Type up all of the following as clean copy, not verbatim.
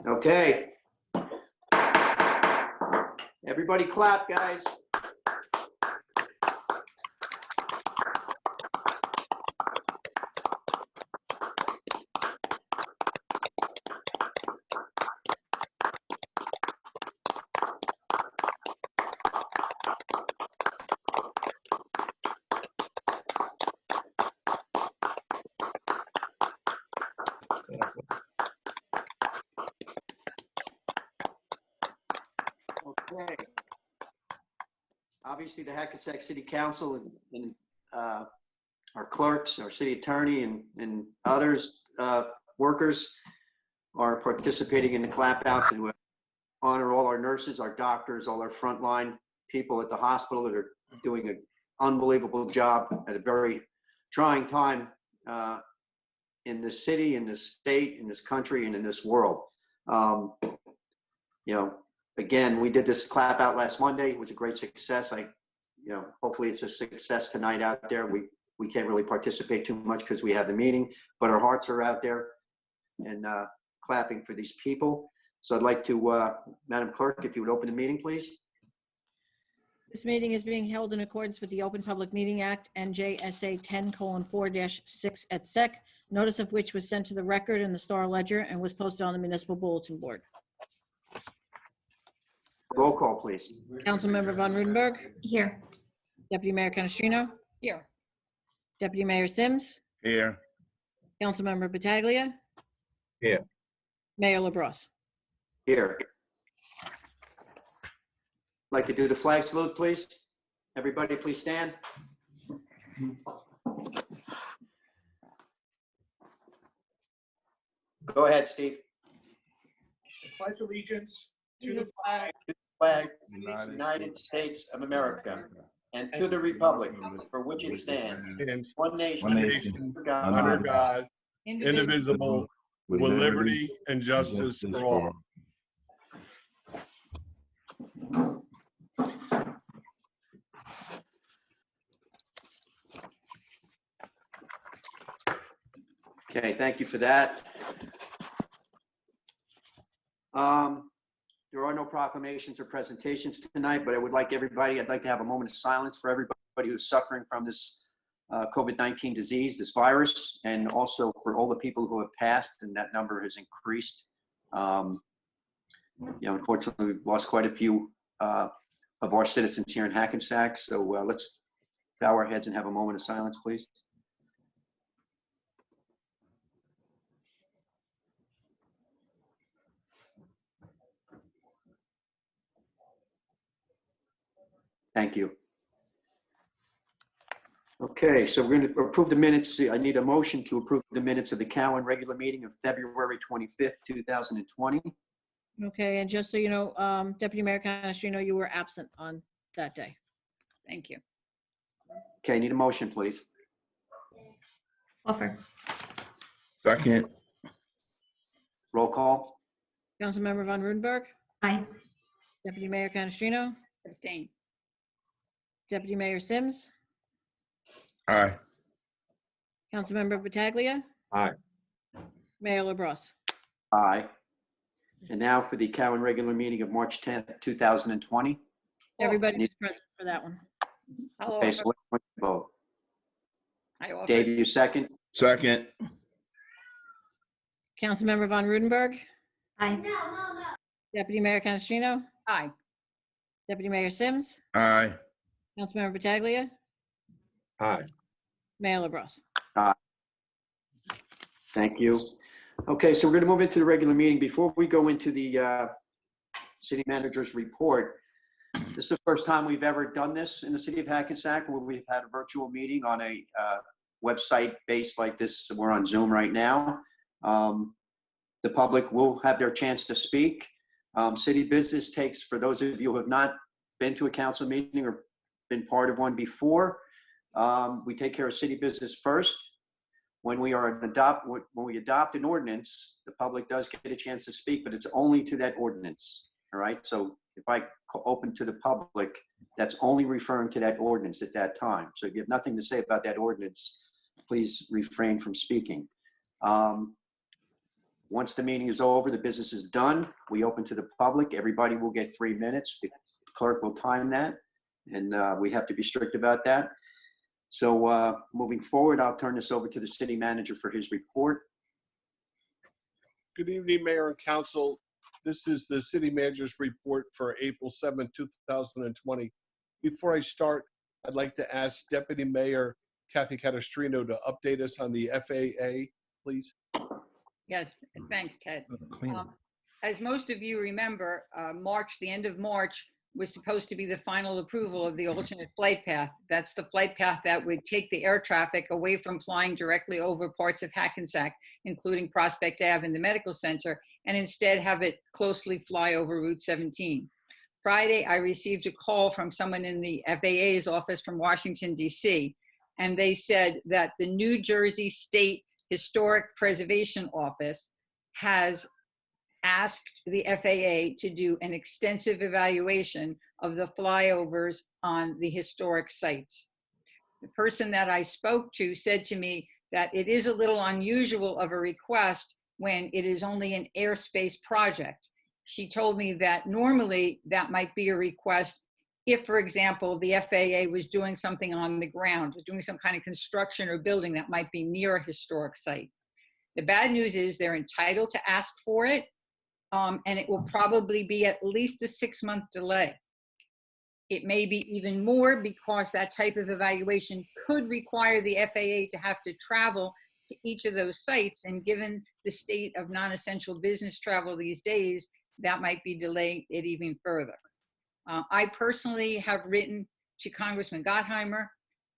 Okay. Everybody clap, guys. Okay. Obviously, the Hackensack City Council and our clerks, our city attorney, and others, workers are participating in the clap out to honor all our nurses, our doctors, all our frontline people at the hospital that are doing an unbelievable job at a very trying time in this city, in this state, in this country, and in this world. Again, we did this clap out last Monday. It was a great success. Hopefully it's a success tonight out there. We can't really participate too much because we have the meeting, but our hearts are out there and clapping for these people. So I'd like to, Madam Clerk, if you would open the meeting, please. This meeting is being held in accordance with the Open Public Meeting Act, NJSA 10:4-6 et sec, notice of which was sent to the record in the Star Ledger and was posted on the municipal bulletin board. Roll call, please. Councilmember Von Rudenberg. Here. Deputy Mayor Canestrino. Here. Deputy Mayor Sims. Here. Councilmember Battaglia. Here. Mayor LaBrosse. Here. Like to do the flag salute, please. Everybody, please stand. Go ahead, Steve. Pledge allegiance to the flag Flag, United States of America, and to the republic for which it stands, one nation, under God, indivisible, with liberty and justice for all. Okay, thank you for that. There are no proclamations or presentations tonight, but I'd like to have a moment of silence for everybody who's suffering from this COVID-19 disease, this virus, and also for all the people who have passed, and that number has increased. Unfortunately, we've lost quite a few of our citizens here in Hackensack, so let's bow our heads and have a moment of silence, please. Thank you. Okay, so we're going to approve the minutes. I need a motion to approve the minutes of the Cowan regular meeting of February 25th, 2020. Okay, and just so you know, Deputy Mayor Canestrino, you were absent on that day. Thank you. Okay, I need a motion, please. Offer. Second. Roll call. Councilmember Von Rudenberg. Aye. Deputy Mayor Canestrino. Abstain. Deputy Mayor Sims. Aye. Councilmember Battaglia. Aye. Mayor LaBrosse. Aye. And now for the Cowan regular meeting of March 10th, 2020. Everybody was present for that one. I'll Okay, offer. so let's vote. I offer. Dave, you second? Second. Councilmember Von Rudenberg. Aye. Deputy Mayor Canestrino. Aye. Deputy Mayor Sims. Aye. Councilmember Battaglia. Aye. Mayor LaBrosse. Thank you. Okay, so we're going to move into the regular meeting. Before we go into the city manager's report, this is the first time we've ever done this in the city of Hackensack, where we've had a virtual meeting on a website based like this. We're on Zoom right now. The public will have their chance to speak. City business takes, for those of you who have not been to a council meeting or been part of one before, we take care of city business first. When we adopt an ordinance, the public does get a chance to speak, but it's only to that ordinance. All right. So if I open to the public, that's only referring to that ordinance at that time. So if you have nothing to say about that ordinance, please refrain from speaking. Once the meeting is over, the business is done, we open to the public. Everybody will get 3 minutes. The clerk will time that, and we have to be strict about that. So moving forward, I'll turn this over to the city manager for his report. Good evening, Mayor and Council. This is the city manager's report for April 7, 2020. Before I start, I'd like to ask Deputy Mayor Kathy Catastrino to update us on the FAA, please. Yes, thanks, Ted. As most of you remember, the end of March was supposed to be the final approval of the alternate flight path. That's the flight path that would take the air traffic away from flying directly over parts of Hackensack, including Prospect Ave and the medical center, and instead have it closely fly over Route 17. Friday, I received a call from someone in the FAA's office from Washington, D.C., and they said that the New Jersey State Historic Preservation Office has asked the FAA to do an extensive evaluation of the flyovers on the historic sites. The person that I spoke to said to me that it is a little unusual of a request when it is only an airspace project. She told me that normally that might be a request if, for example, the FAA was doing something on the ground, doing some kind of construction or building that might be near a historic site. The bad news is they're entitled to ask for it, and it will probably be at least a 6-month delay. It may be even more because that type of evaluation could require the FAA to have to travel to each of those sites, and given the state of non-essential business travel these days, that might be delaying it even further. I personally have written to Congressman Gottheimer.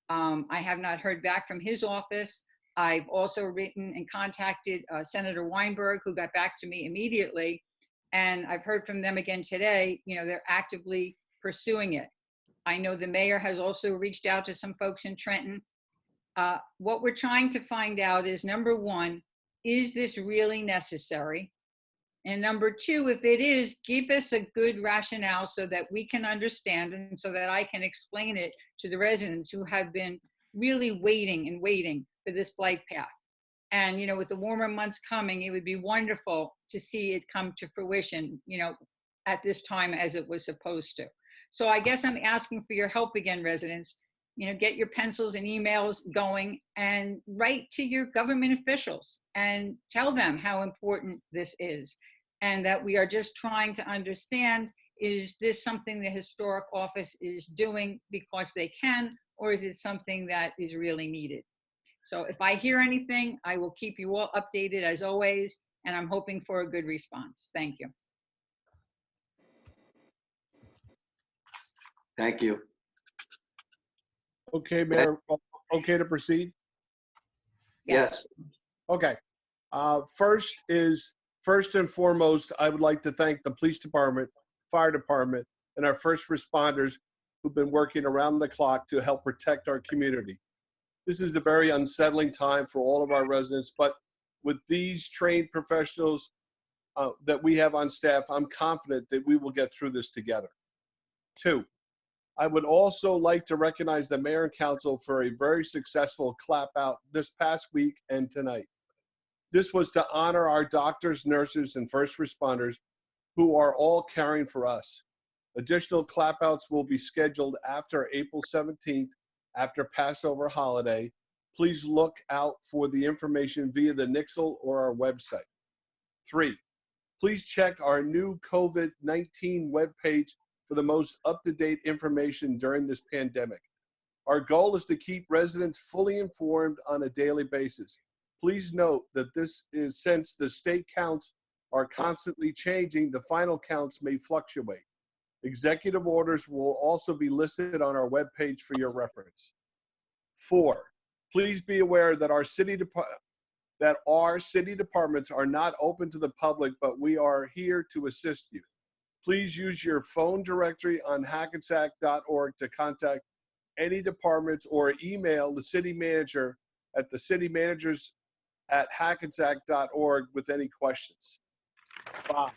I have not heard back from his office. I've also written and contacted Senator Weinberg, who got back to me immediately, and I've heard from them again today. You know, they're actively pursuing it. I know the mayor has also reached out to some folks in Trenton. What we're trying to find out is, number one, is this really necessary? And number two, if it is, give us a good rationale so that we can understand and so that I can explain it to the residents who have been really waiting and waiting for this flight path. And, you know, with the warmer months coming, it would be wonderful to see it come to fruition, you know, at this time as it was supposed to. So I guess I'm asking for your help again, residents. You know, get your pencils and emails going and write to your government officials and tell them how important this is, and that we are just trying to understand, is this something the historic office is doing because they can, or is it something that is really needed? So if I hear anything, I will keep you all updated as always, and I'm hoping for a good response. Thank you. Thank you. Okay, Mayor, okay to proceed? Yes. Okay. First and foremost, I would like to thank the police department, fire department, and our first responders who've been working around the clock to help protect our community. This is a very unsettling time for all of our residents, but with these trained professionals that we have on staff, I'm confident that we will get through this together. 2, I would also like to recognize the mayor and council for a very successful clap out this past week and tonight. This was to honor our doctors, nurses, and first responders who are all caring for us. Additional clap outs will be scheduled after April 17th, after Passover holiday. Please look out for the information via the Nixle or our website. 3, please check our new COVID-19 webpage for the most up-to-date information during this pandemic. Our goal is to keep residents fully informed on a daily basis. Please note that this is, since the state counts are constantly changing, the final counts may fluctuate. Executive orders will also be listed on our webpage for your reference. 4, please be aware that our city departments are not open to the public, but we are here to assist you. Please use your phone directory on hackensack.org to contact any departments or email the city manager at citymanagers@hackensack.org with any questions. 5,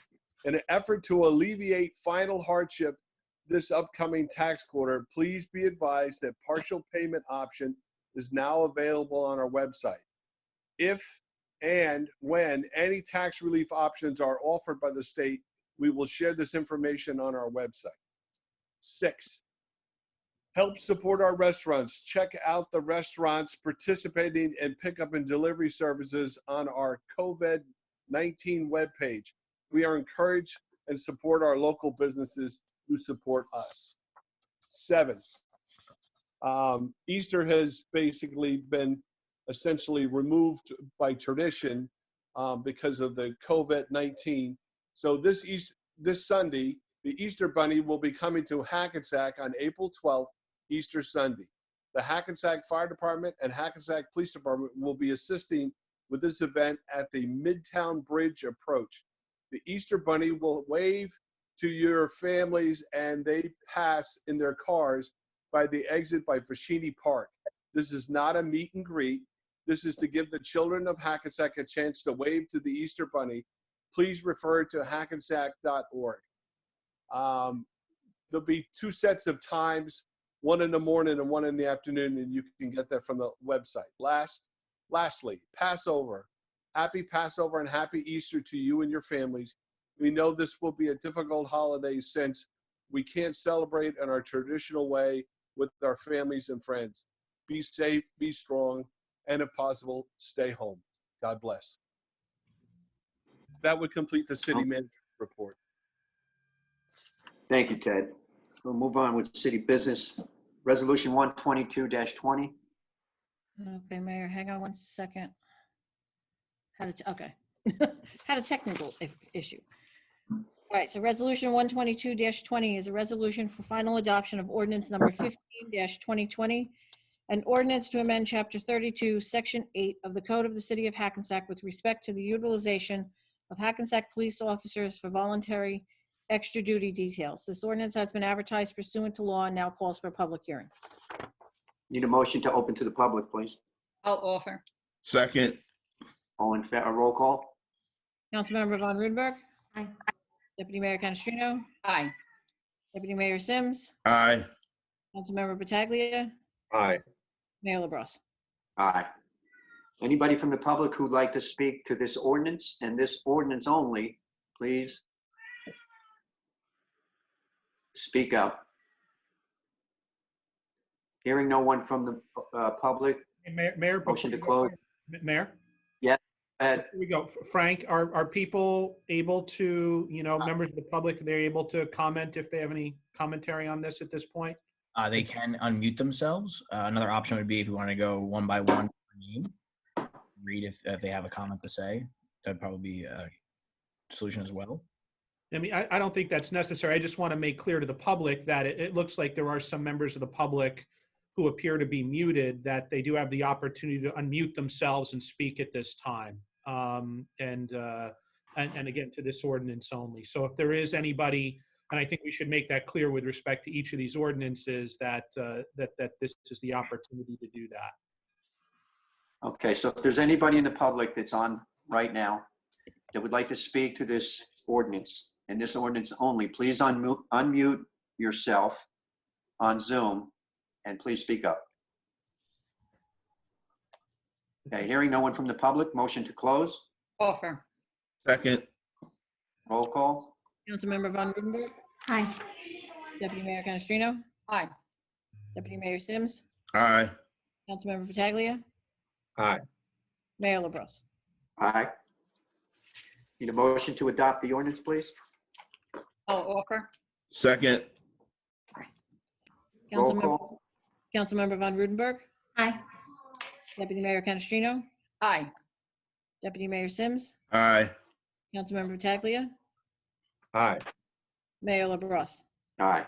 in an effort to alleviate final hardship this upcoming tax quarter, please be advised that partial payment option is now available on our website. If And when any tax relief options are offered by the state, we will share this information on our website. 6, help support our restaurants. Check out the restaurants participating in pickup and delivery services on our COVID-19 webpage. We are encouraged and support our local businesses who support us. 7, Easter has basically been essentially removed by tradition because of the COVID-19. So this Sunday, the Easter Bunny will be coming to Hackensack on April 12th, Easter Sunday. The Hackensack Fire Department and Hackensack Police Department will be assisting with this event at the Midtown Bridge approach. The Easter Bunny will wave to your families and they pass in their cars by the exit by Fashini Park. This is not a meet and greet. This is to give the children of Hackensack a chance to wave to the Easter Bunny. Please refer to hackensack.org. There'll be 2 sets of times, one in the morning and one in the afternoon, and you can get that from the website. Lastly, Passover. Happy Passover and happy Easter to you and your families. We know this will be a difficult holiday since we can't celebrate in our traditional way with our families and friends. Be safe, be strong, and if possible, stay home. God bless. That would complete the city manager's report. Thank you, Ted. We'll move on with city business. Resolution 122-20. Okay, Mayor, hang on one second. Had a technical issue. All right, so resolution 122-20 is a resolution for final adoption of ordinance number 15-2020, an ordinance to amend chapter 32, section 8 of the Code of the City of Hackensack with respect to the utilization of Hackensack police officers for voluntary extra duty details. This ordinance has been advertised pursuant to law and now calls for a public hearing. Need a motion to open to the public, please. I'll offer. Second. All in favor, roll call. Councilmember Von Rudenberg. Aye. Deputy Mayor Canestrino. Aye. Deputy Mayor Sims. Aye. Councilmember Pataglia. Aye. Mayor LaBrus. Aye. Anybody from the public who'd like to speak to this ordinance and this ordinance only, please speak up. Hearing no one from the public, Mayor, motion to close. Mayor? Yeah, Ed. Here we go. Frank, are people able to, members of the public, they're able to comment if they have any commentary on this at this point? They can unmute themselves. Another option would be if you want to go one by one, read if they have a comment to say. That'd probably be a solution as well. I mean, I don't think that's necessary. I just want to make clear to the public that it looks like there are some members of the public who appear to be muted, that they do have the opportunity to unmute themselves and speak at this time. And again, to this ordinance only. So if there is anybody, and I think we should make that clear with respect to each of these ordinances, that this is the opportunity to do that. Okay, so if there's anybody in the public that's on right now that would like to speak to this ordinance and this ordinance only, please unmute yourself on Zoom and please speak up. Okay, hearing no one from the public, motion to close. Offer. Second. Roll call. Councilmember Von Rudenberg. Aye. Deputy Mayor Canestrino. Aye. Deputy Mayor Sims. Aye. Councilmember Pataglia. Aye. Mayor LaBrus. Aye. Need a motion to adopt the ordinance, please? I'll offer. Second. Roll call. Councilmember Von Rudenberg. Aye. Deputy Mayor Canestrino. Aye. Deputy Mayor Sims. Aye. Councilmember Pataglia. Aye. Mayor LaBrus. Aye.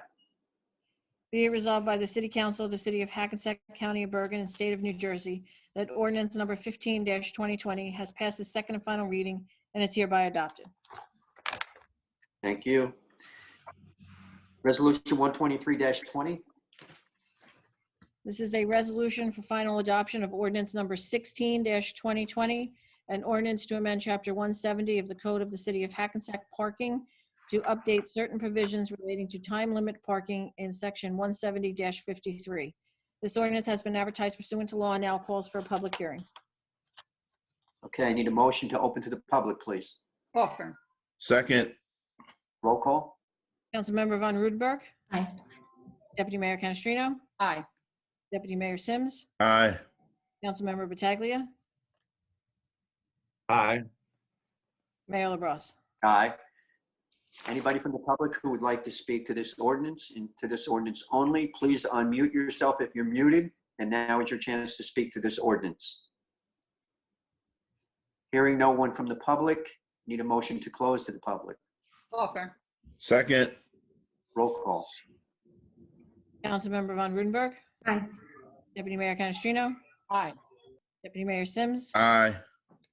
Be it resolved by the City Council of the City of Hackensack, County of Bergen, and State of New Jersey that ordinance number 15-2020 has passed its second and final reading and is hereby adopted. Thank you. Resolution 123-20. This is a resolution for final adoption of ordinance number 16-2020, an ordinance to amend Chapter 170 of the Code of the City of Hackensack Parking to update certain provisions relating to time limit parking in Section 170-53. This ordinance has been advertised pursuant to law and now calls for a public hearing. Okay, I need a motion to open to the public, please. Offer. Second. Roll call? Councilmember Von Rudenberg. Aye. Deputy Mayor Canestrino. Aye. Deputy Mayor Sims. Aye. Councilmember Pataglia. Aye. Mayor LaBrus. Aye. Anybody from the public who would like to speak to this ordinance and to this ordinance only, please unmute yourself if you're muted. And now is your chance to speak to this ordinance. Hearing no one from the public, need a motion to close to the public. Offer. Second. Roll call? Councilmember Von Rudenberg. Aye. Deputy Mayor Canestrino. Aye. Deputy Mayor Sims. Aye.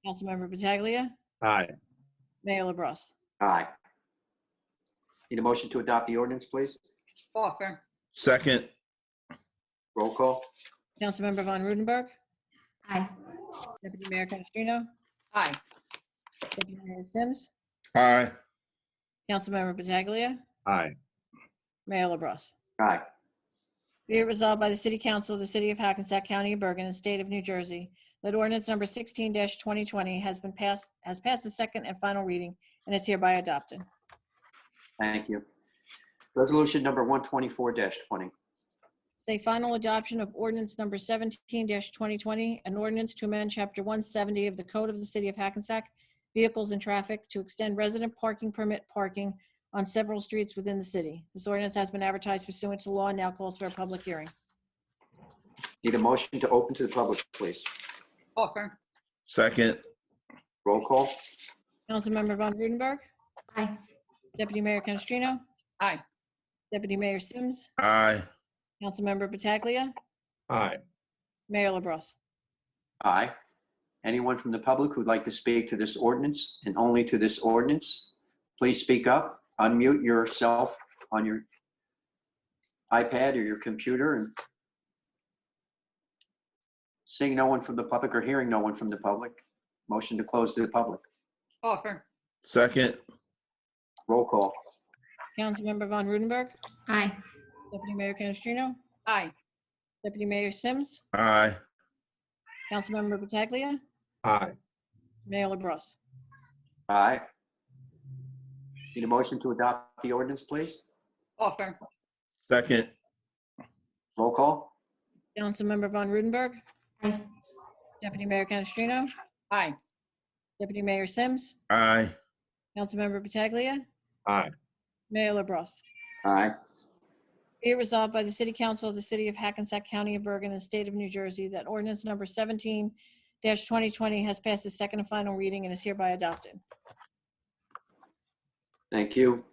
Councilmember Pataglia. Aye. Mayor LaBrus. Aye. Need a motion to adopt the ordinance, please? Offer. Second. Roll call? Councilmember Von Rudenberg. Aye. Deputy Mayor Canestrino. Aye. Deputy Mayor Sims. Aye. Councilmember Pataglia. Aye. Mayor LaBrus. Aye. Be it resolved by the City Council of the City of Hackensack County of Bergen and State of New Jersey that ordinance number 16-2020 has passed the second and final reading and is hereby adopted. Thank you. Resolution number 124-20. Say final adoption of ordinance number 17-2020, an ordinance to amend Chapter 170 of the Code of the City of Hackensack, Vehicles and Traffic, to extend resident parking permit parking on several streets within the city. This ordinance has been advertised pursuant to law and now calls for a public hearing. Need a motion to open to the public, please? Offer. Second. Roll call? Councilmember Von Rudenberg. Aye. Deputy Mayor Canestrino. Aye. Deputy Mayor Sims. Aye. Councilmember Pataglia. Aye. Mayor LaBrus. Aye. Anyone from the public who'd like to speak to this ordinance and only to this ordinance, please speak up, unmute yourself on your iPad or your computer. And seeing no one from the public or hearing no one from the public, motion to close to the public. Offer. Second. Roll call? Councilmember Von Rudenberg. Aye. Deputy Mayor Canestrino. Aye. Deputy Mayor Sims. Aye. Councilmember Pataglia. Aye. Mayor LaBrus. Aye. Need a motion to adopt the ordinance, please? Offer. Second. Roll call? Councilmember Von Rudenberg. Aye. Deputy Mayor Canestrino. Aye. Deputy Mayor Sims. Aye. Councilmember Pataglia. Aye. Mayor LaBrus. Aye. Be it resolved by the City Council of the City of Hackensack County of Bergen and State of New Jersey that ordinance number 17-2020 has passed its second and final reading and is hereby adopted. Thank you.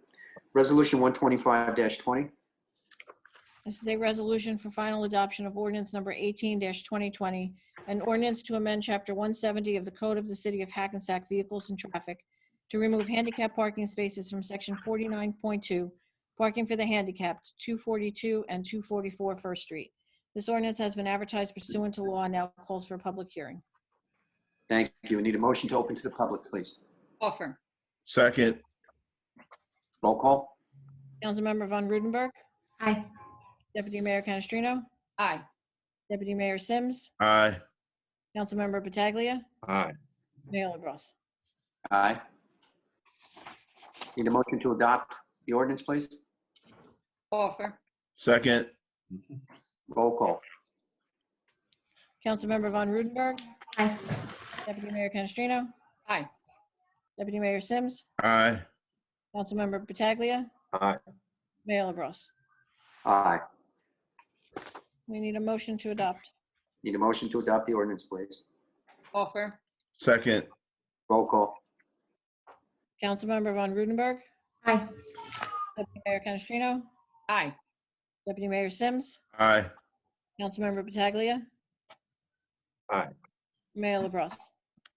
Resolution 125-20. This is a resolution for final adoption of ordinance number 18-2020, an ordinance to amend Chapter 170 of the Code of the City of Hackensack Vehicles and Traffic to remove handicap parking spaces from Section 49.2, parking for the handicapped, 242 and 244 First Street. This ordinance has been advertised pursuant to law and now calls for a public hearing. Thank you. I need a motion to open to the public, please. Offer. Second. Roll call? Councilmember Von Rudenberg. Aye. Deputy Mayor Canestrino. Aye. Deputy Mayor Sims. Aye. Councilmember Pataglia. Aye. Mayor LaBrus. Aye. Need a motion to adopt the ordinance, please? Offer. Second. Roll call? Councilmember Von Rudenberg. Aye. Deputy Mayor Canestrino. Aye. Deputy Mayor Sims. Aye. Councilmember Pataglia. Aye. Mayor LaBrus. Aye. We need a motion to adopt. Need a motion to adopt the ordinance, please? Offer. Second. Roll call? Councilmember Von Rudenberg. Aye. Deputy Mayor Canestrino. Aye. Deputy Mayor Sims. Aye. Councilmember Pataglia. Aye. Mayor LaBrus.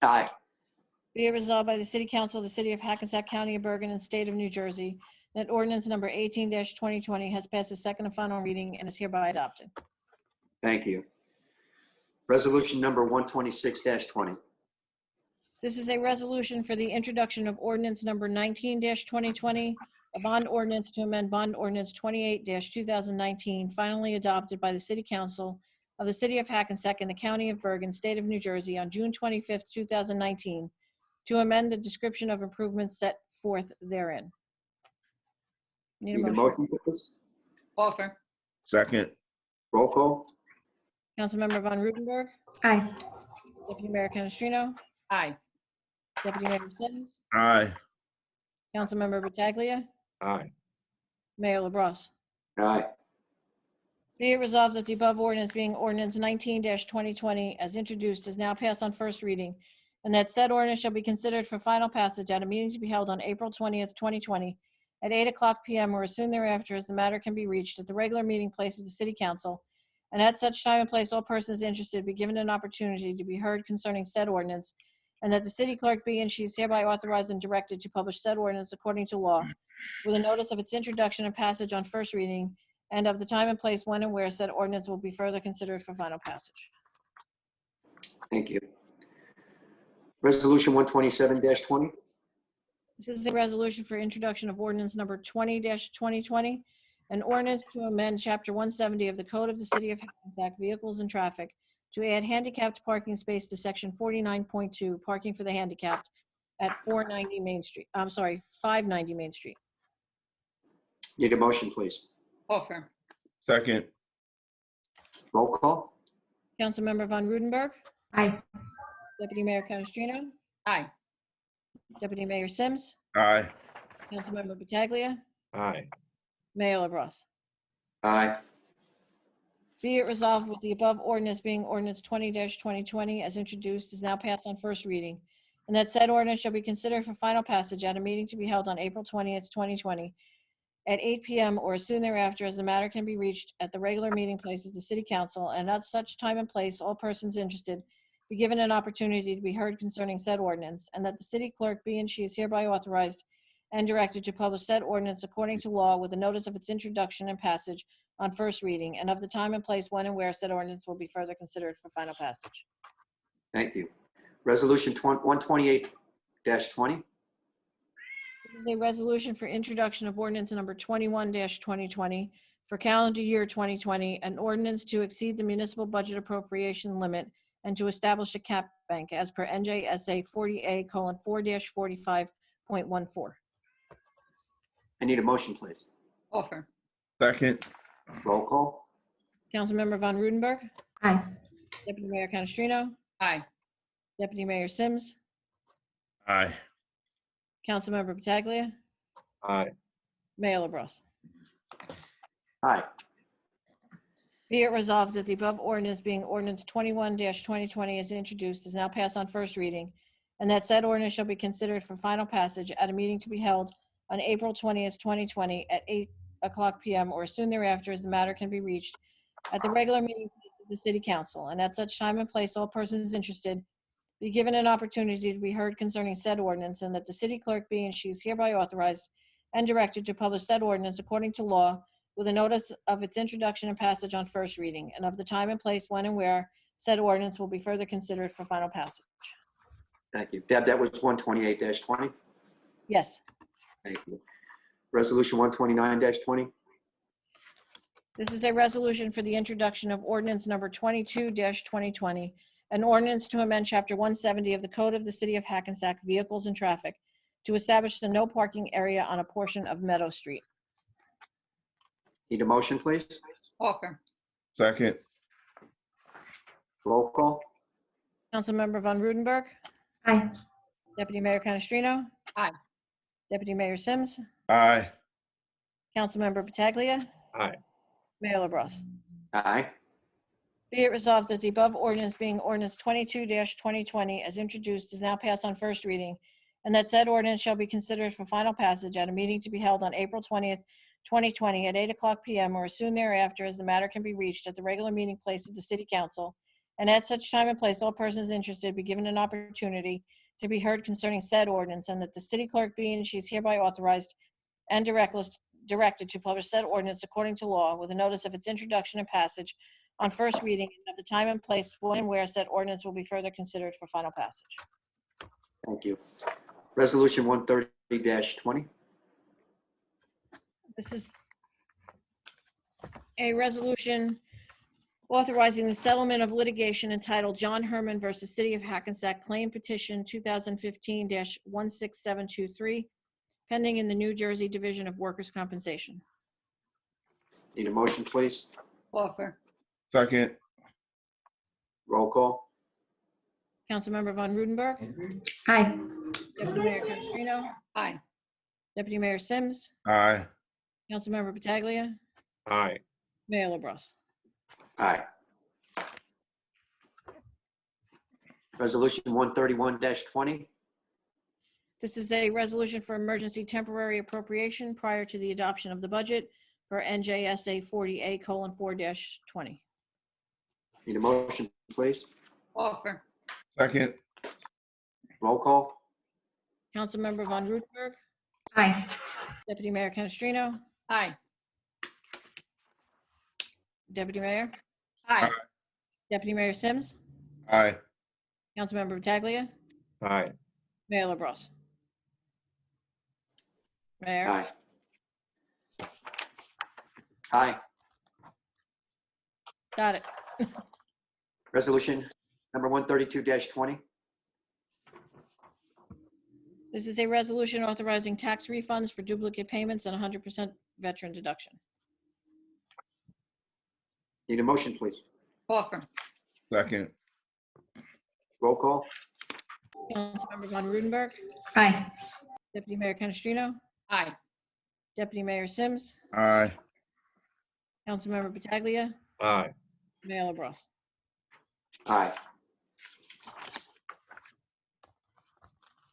Aye. Be it resolved by the City Council of the City of Hackensack County of Bergen and State of New Jersey that ordinance number 18-2020 has passed its second and final reading and is hereby adopted. Thank you. Resolution number 126-20. This is a resolution for the introduction of ordinance number 19-2020, a bond ordinance to amend bond ordinance 28-2019, finally adopted by the City Council of the City of Hackensack in the County of Bergen, State of New Jersey, on June 25th, 2019, to amend the description of improvements set forth therein. Need a Need a motion? motion, please? Offer. second, Roll call? Councilmember Von Rudenberg, Aye. Deputy Mayor Canestrino, Aye. Deputy Mayor Sims, aye, Councilmember Pataglia, Aye. Mayor LaBrus. Aye. Be it resolved that the above ordinance being ordinance 19-2020 as introduced is now passed on first reading, and that said ordinance shall be considered for final passage at a meeting to be held on April 20th, 2020, at 8:00 p.m. or as soon thereafter as the matter can be reached at the regular meeting place of the City Council, and at such time and place all persons interested be given an opportunity to be heard concerning said ordinance, and that the city clerk be and she is hereby authorized and directed to publish said ordinance according to law, with a notice of its introduction and passage on first reading, and of the time and place when and where said ordinance will be further considered for final passage. Thank you. Resolution 127-20. This is a resolution for introduction of ordinance number 20-2020, an ordinance to amend Chapter 170 of the Code of the City of Hackensack Vehicles and Traffic to add handicapped parking space to Section 49.2, parking for the handicapped at 590 Main Street. Need a motion, please? Offer. second, Roll call? Councilmember Von Rudenberg, Aye. Deputy Mayor Canestrino, Aye. Deputy Mayor Sims, aye, Councilmember Pataglia, Aye. Mayor LaBrus. Aye. Be it resolved with the above ordinance being ordinance 20-2020 as introduced is now passed on first reading, and that said ordinance shall be considered for final passage at a meeting to be held on April 20th, 2020, at 8 p.m. or as soon thereafter as the matter can be reached at the regular meeting place of the City Council, and at such time and place all persons interested be given an opportunity to be heard concerning said ordinance, and that the city clerk be and she is hereby authorized and directed to publish said ordinance according to law with a notice of its introduction and passage on first reading, and of the time and place when and where said ordinance will be further considered for final passage. Thank you. Resolution 128-20. This is a resolution for introduction of ordinance number 21-2020 for calendar year 2020, an ordinance to exceed the municipal budget appropriation limit and to establish a cap bank as per NJSA 40A:4-45.14. I need a motion, please. Offer. second, Roll call? Councilmember Von Rudenberg, Aye. Deputy Mayor Canestrino, Aye. Deputy Mayor Sims, aye, Councilmember Pataglia, Aye. Mayor LaBrus. Aye. Be it resolved that the above ordinance being ordinance 21-2020 as introduced is now passed on first reading, and that said ordinance shall be considered for final passage at a meeting to be held on April 20th, 2020 at 8:00 p.m. or as soon thereafter as the matter can be reached at the regular meeting of the City Council, and at such time and place all persons interested be given an opportunity to be heard concerning said ordinance, and that the city clerk be and she is hereby authorized and directed to publish said ordinance according to law with a notice of its introduction and passage on first reading, and of the time and place when and where said ordinance will be further considered for final passage. Thank you. Deb, that was 128-20. Yes. Thank you. Resolution 129-20. This is a resolution for the introduction of ordinance number 22-2020, an ordinance to amend Chapter 170 of the Code of the City of Hackensack Vehicles and Traffic to establish the no parking area on a portion of Meadow Street. Need a motion, please? Offer. second, Roll call? Councilmember Von Rudenberg, Aye. Deputy Mayor Canestrino. Aye. Deputy Mayor Sims, aye, Councilmember Pataglia, Aye. Mayor LaBrus. Aye. Be it resolved that the above ordinance being ordinance 22-2020 as introduced is now passed on first reading, and that said ordinance shall be considered for final passage at a meeting to be held on April 20th, 2020 at 8:00 p.m. or as soon thereafter as the matter can be reached at the regular meeting place of the City Council, and at such time and place all persons interested be given an opportunity to be heard concerning said ordinance, and that the city clerk be and she is hereby authorized and directed to publish said ordinance according to law with a notice of its introduction and passage on first reading, and of the time and place when and where said ordinance will be further considered for final passage. Thank you. Resolution 130-20. This is a resolution authorizing the settlement of litigation entitled John Herman versus City of Hackensack Claim Petition 2015-16723, pending in the New Jersey Division of Workers' Compensation. Need a motion, please? Offer. Second. Roll call. Councilmember Von Rudenberg. Aye. Deputy Mayor Canestrino. Aye. Deputy Mayor Sims. Aye. Councilmember Pataglia. Aye. Mayor LaBrus. Aye. Resolution 131-20. This is a resolution for emergency temporary appropriation prior to the adoption of the budget for NJSA 40A:4-20. Need a motion, please? Offer. Second. Roll call. Councilmember Von Rudenberg. Aye. Deputy Mayor Canestrino. Aye. Deputy Mayor. Aye. Deputy Mayor Sims. Aye. Councilmember Pataglia. Aye. Mayor LaBrus. Mayor. Aye. Aye. Got it. Resolution number 132-20. This is a resolution authorizing tax refunds for duplicate payments and 100% veteran deduction. Need a motion, please? Offer. Second. Roll call. Councilmember Von Rudenberg. Aye. Deputy Mayor Canestrino. Aye. Deputy Mayor Sims. Aye. Councilmember Pataglia. Aye. Mayor LaBrus. Aye.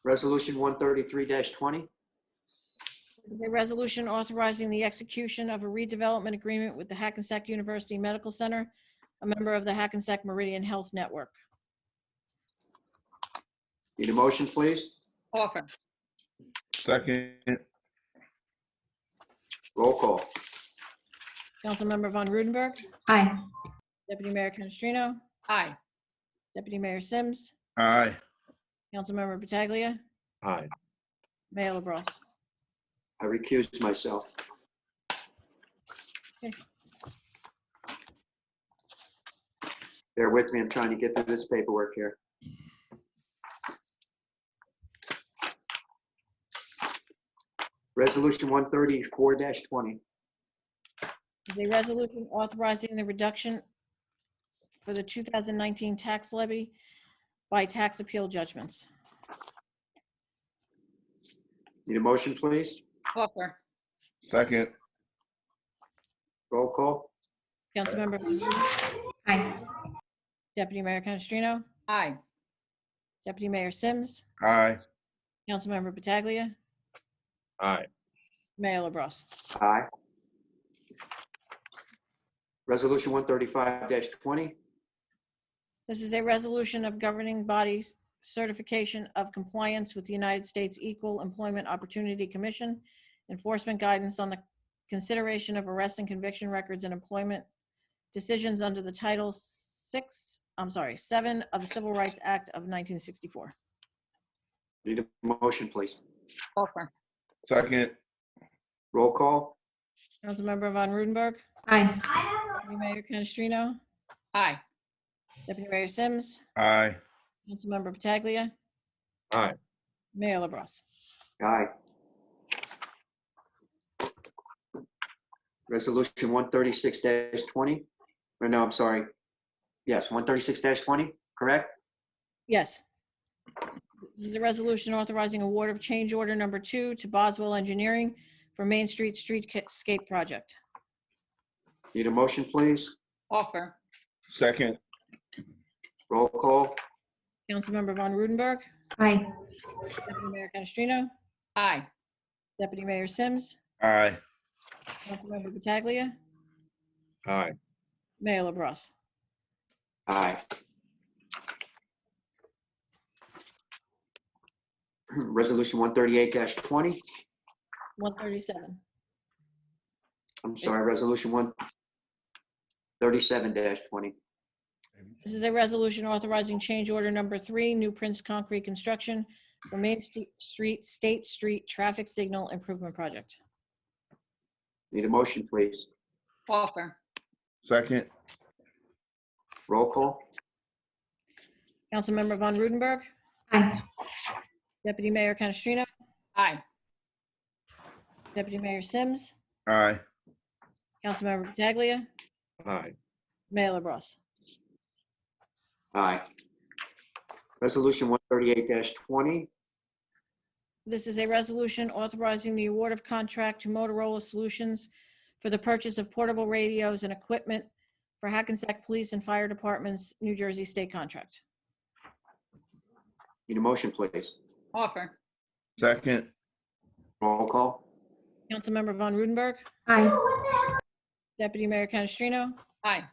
Resolution 133-20. This is a resolution authorizing the execution of a redevelopment agreement with the Hackensack University Medical Center, a member of the Hackensack Meridian Health Network. Need a motion, please? Offer. Second. Roll call. Councilmember Von Rudenberg. Aye. Deputy Mayor Canestrino. Aye. Deputy Mayor Sims. Aye. Councilmember Pataglia. Aye. Mayor LaBrus. I recuse myself. Okay. Bear with me, I'm trying to get through this paperwork here. Resolution 134-20. Is a resolution authorizing the reduction for the 2019 tax levy by tax appeal judgments. Need a motion, please? Offer. Second. Roll call. Councilmember Von Rudenberg. Aye. Deputy Mayor Canestrino. Aye. Deputy Mayor Sims. Aye. Councilmember Pataglia. Aye. Mayor LaBrus. Aye. Resolution 135-20. This is a resolution of governing bodies certification of compliance with the United States Equal Employment Opportunity Commission, enforcement guidance on the consideration of arrest and conviction records and employment decisions under the Title 7 of the Civil Rights Act of 1964. Need a motion, please? Offer. Second. Roll call. Councilmember Von Rudenberg. Aye. Deputy Mayor Canestrino. Aye. Deputy Mayor Sims. Aye. Councilmember Pataglia. Aye. Mayor LaBrus. Aye. Resolution 136-20. Or no, I'm sorry. Yes, 136-20, correct? Yes. This is a resolution authorizing award of change order number 2 to Boswell Engineering for Main Street Streetscape Project. Need a motion, please? Offer. Second. Roll call. Councilmember Von Rudenberg. Aye. Deputy Mayor Canestrino. Aye. Deputy Mayor Sims. Aye. Councilmember Pataglia. Aye. Mayor LaBrus. Aye. Resolution 138-20. 137. I'm sorry, resolution 137-20. This is a resolution authorizing change order number 3, New Prince Concrete Construction for Main Street State Street Traffic Signal Improvement Project. Need a motion, please? Offer. Second. Roll call. Councilmember Von Rudenberg, Aye. Deputy Mayor Canestrino, Aye. Deputy Mayor Sims, Aye. Councilmember Pataglia, Aye. Mayor LaBrus. Aye. Resolution 138-20. This is a resolution authorizing the award of contract to Motorola Solutions for the purchase of portable radios and equipment for Hackensack Police and Fire Department's New Jersey state contract. Need a motion, please. Offer. Second. Roll call. Councilmember Von Rudenberg, Aye. Deputy Mayor Canestrino, Aye.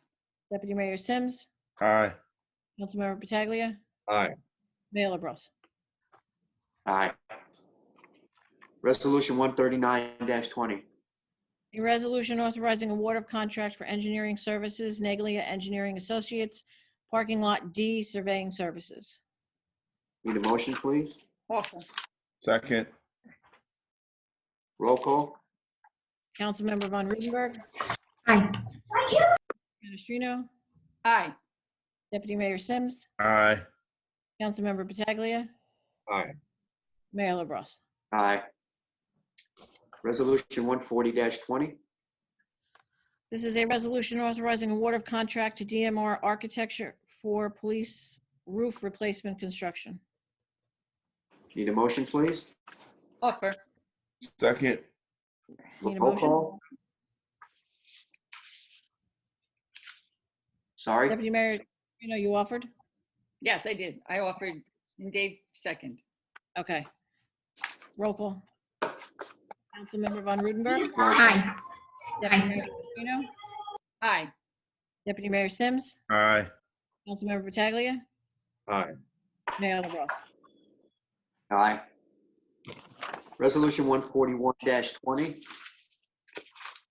Deputy Mayor Sims, Aye. Councilmember Pataglia, Aye. Mayor LaBrus. Aye. Resolution 139-20. A resolution authorizing award of contract for engineering services, Neglia Engineering Associates, Parking Lot D Surveying Services. Need a motion, please. Offer. Second. Roll call. Councilmember Von Rudenberg, Aye. Canestrino, Aye. Deputy Mayor Sims, Aye. Councilmember Pataglia, Aye. Mayor LaBrus. Aye. Resolution 140-20. This is a resolution authorizing award of contract to DMR Architecture for police roof replacement construction. Need a motion, please. Offer. Second. Need a Roll motion? call. Sorry. Deputy Mayor, you offered? Yes, I did. I offered and Dave second. Okay. Roll call. Councilmember Von Rudenberg, Aye. Deputy Aye. Mayor Canestrino, Aye. Deputy Mayor Sims, Aye. Councilmember Pataglia, Aye. Mayor LaBrus. Aye. Resolution 141-20.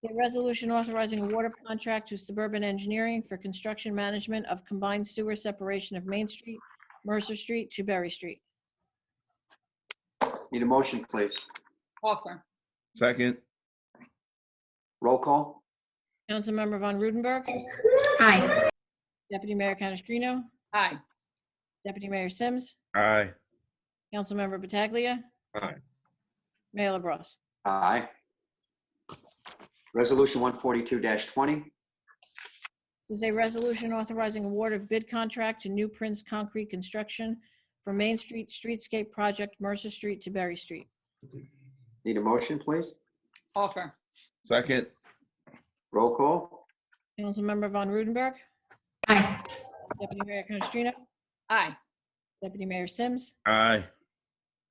A resolution authorizing award of contract to Suburban Engineering for construction management of combined sewer separation of Main Street, Mercer Street to Berry Street. Need a motion, please. Offer. Second. Roll call. Councilmember Von Rudenberg, Aye. Deputy Mayor Canestrino, Aye. Deputy Mayor Sims, Aye. Councilmember Pataglia, Aye. Mayor LaBrus. Aye. Resolution 142-20. This is a resolution authorizing award of bid contract to New Prince Concrete Construction for Main Street Streetscape Project, Mercer Street to Berry Street. Need a motion, please. Offer. Second. Roll call. Councilmember Von Rudenberg, Aye. Deputy Mayor Canestrino, Aye. Deputy Mayor Sims, Aye.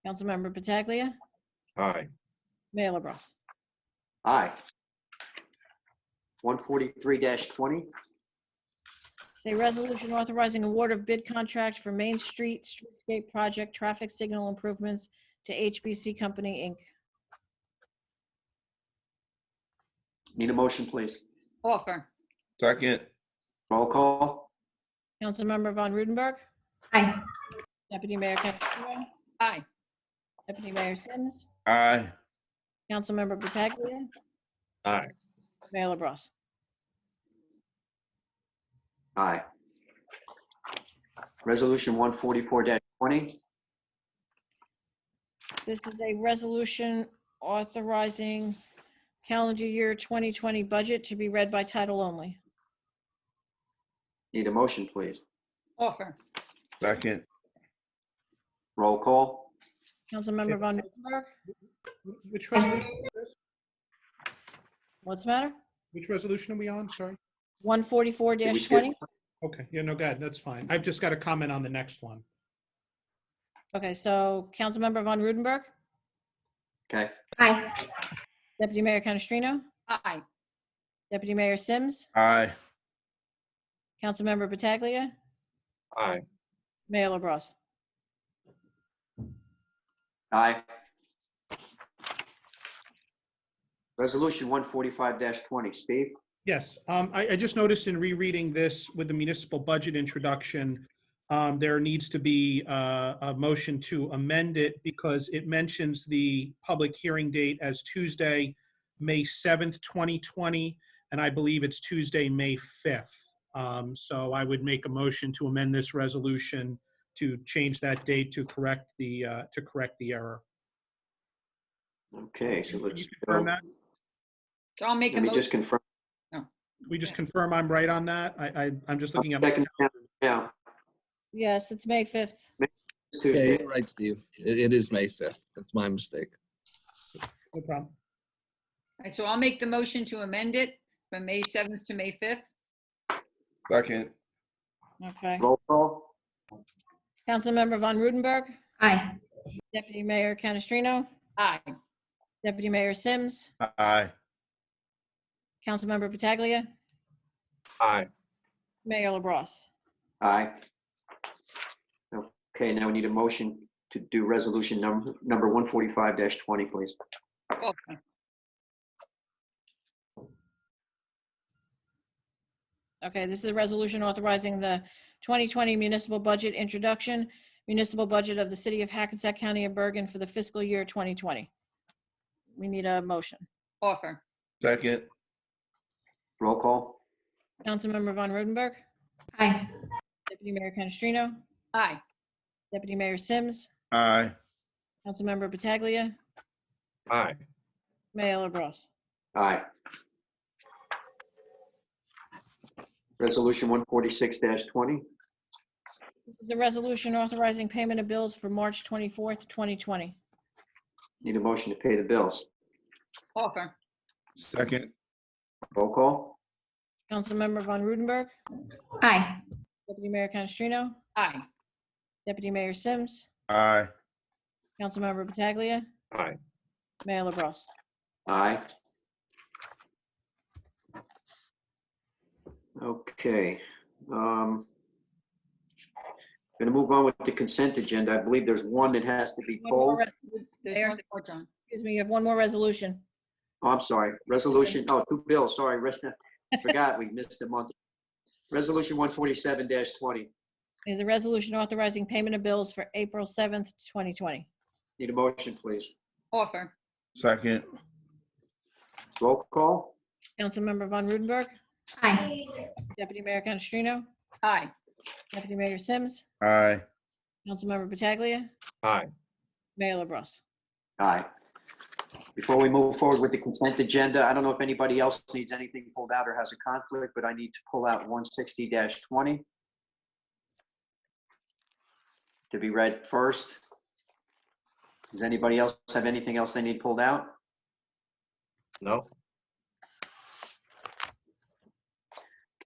Councilmember Pataglia, Aye. Mayor LaBrus. Aye. 143-20. It's a resolution authorizing award of bid contract for Main Street Streetscape Project Traffic Signal Improvements to HBC Company, Inc. Need a motion, please. Offer. Second. Roll call. Councilmember Von Rudenberg, Aye. Deputy Mayor Canestrino, Aye. Deputy Mayor Sims, Aye. Councilmember Pataglia, Aye. Mayor LaBrus. Aye. Resolution 144-20. This is a resolution authorizing calendar year 2020 budget to be read by title only. Need a motion, please. Offer. Second. Roll call. Councilmember Von Rudenberg, Which resolution is this? what's the matter? Which resolution are we on? Sorry. 144-20? Okay, yeah, no, go ahead, that's fine. I've just got a comment on the next one. Okay, so Councilmember Von Rudenberg, Okay. Aye. Deputy Mayor Canestrino, Aye. Deputy Mayor Sims, Aye. Councilmember Pataglia, Aye. Mayor LaBrus. Aye. Resolution 145-20. Steve? Yes, I just noticed in rereading this with the municipal budget introduction, there needs to be a motion to amend it because it mentions the public hearing date as Tuesday, May 7th, 2020, and I believe it's Tuesday, May 5th. So I would make a motion to amend this resolution to change that date to correct the error. Okay, so Can let's you confirm go. that? So I'll make a Let me motion. just confirm. Can we just confirm I'm right on that? I'm just looking at my Second now. Yes, it's May 5th. Yeah, Tuesday. you're right, Steve. It is May 5th. That's my mistake. No problem. All right, so I'll make the motion to amend it from May 7th to May 5th. second, Okay. Roll call. Councilmember Von Rudenberg, Aye. Deputy Mayor Canestrino, Aye. Deputy Mayor Sims, aye, Councilmember Pataglia, Aye. Mayor LaBrus. Aye. Okay, now we need a motion to do resolution number 145-20, please. Offer. Okay, this is a resolution authorizing the 2020 municipal budget introduction, municipal budget of the city of Hackensack County of Bergen for the fiscal year 2020. We need a motion. Offer. second, Roll call. Councilmember Von Rudenberg, Aye. Deputy Mayor Canestrino, Aye. Deputy Mayor Sims, aye, Councilmember Pataglia, Aye. Mayor LaBrus. Aye. Resolution 146-20. This is a resolution authorizing payment of bills for March 24th, 2020. Need a motion to pay the bills. Offer. second, Roll call. Councilmember Von Rudenberg, Aye. Deputy Mayor Canestrino, Aye. Deputy Mayor Sims, aye, Councilmember Pataglia, Aye. Mayor LaBrus. Aye. Okay. Going to move on with the consent agenda. I believe there's one that has to be One more pulled. There's Mayor? one more, John. Excuse me, you have one more resolution. Oh, I'm sorry. Resolution, oh, two bills, sorry. Forgot we missed a month. Resolution 147-20. Is a resolution authorizing payment of bills for April 7th, 2020. Need a motion, please. Offer. second, Roll call. Councilmember Von Rudenberg, Aye. Deputy Mayor Canestrino, Aye. Deputy Mayor Sims, aye, Councilmember Pataglia, Aye. Mayor LaBrus. Aye. Before we move forward with the consent agenda, I don't know if anybody else needs anything pulled out or has a conflict, but I need to pull out 160-20 to be read first. Does anybody else have anything else they need pulled out? No?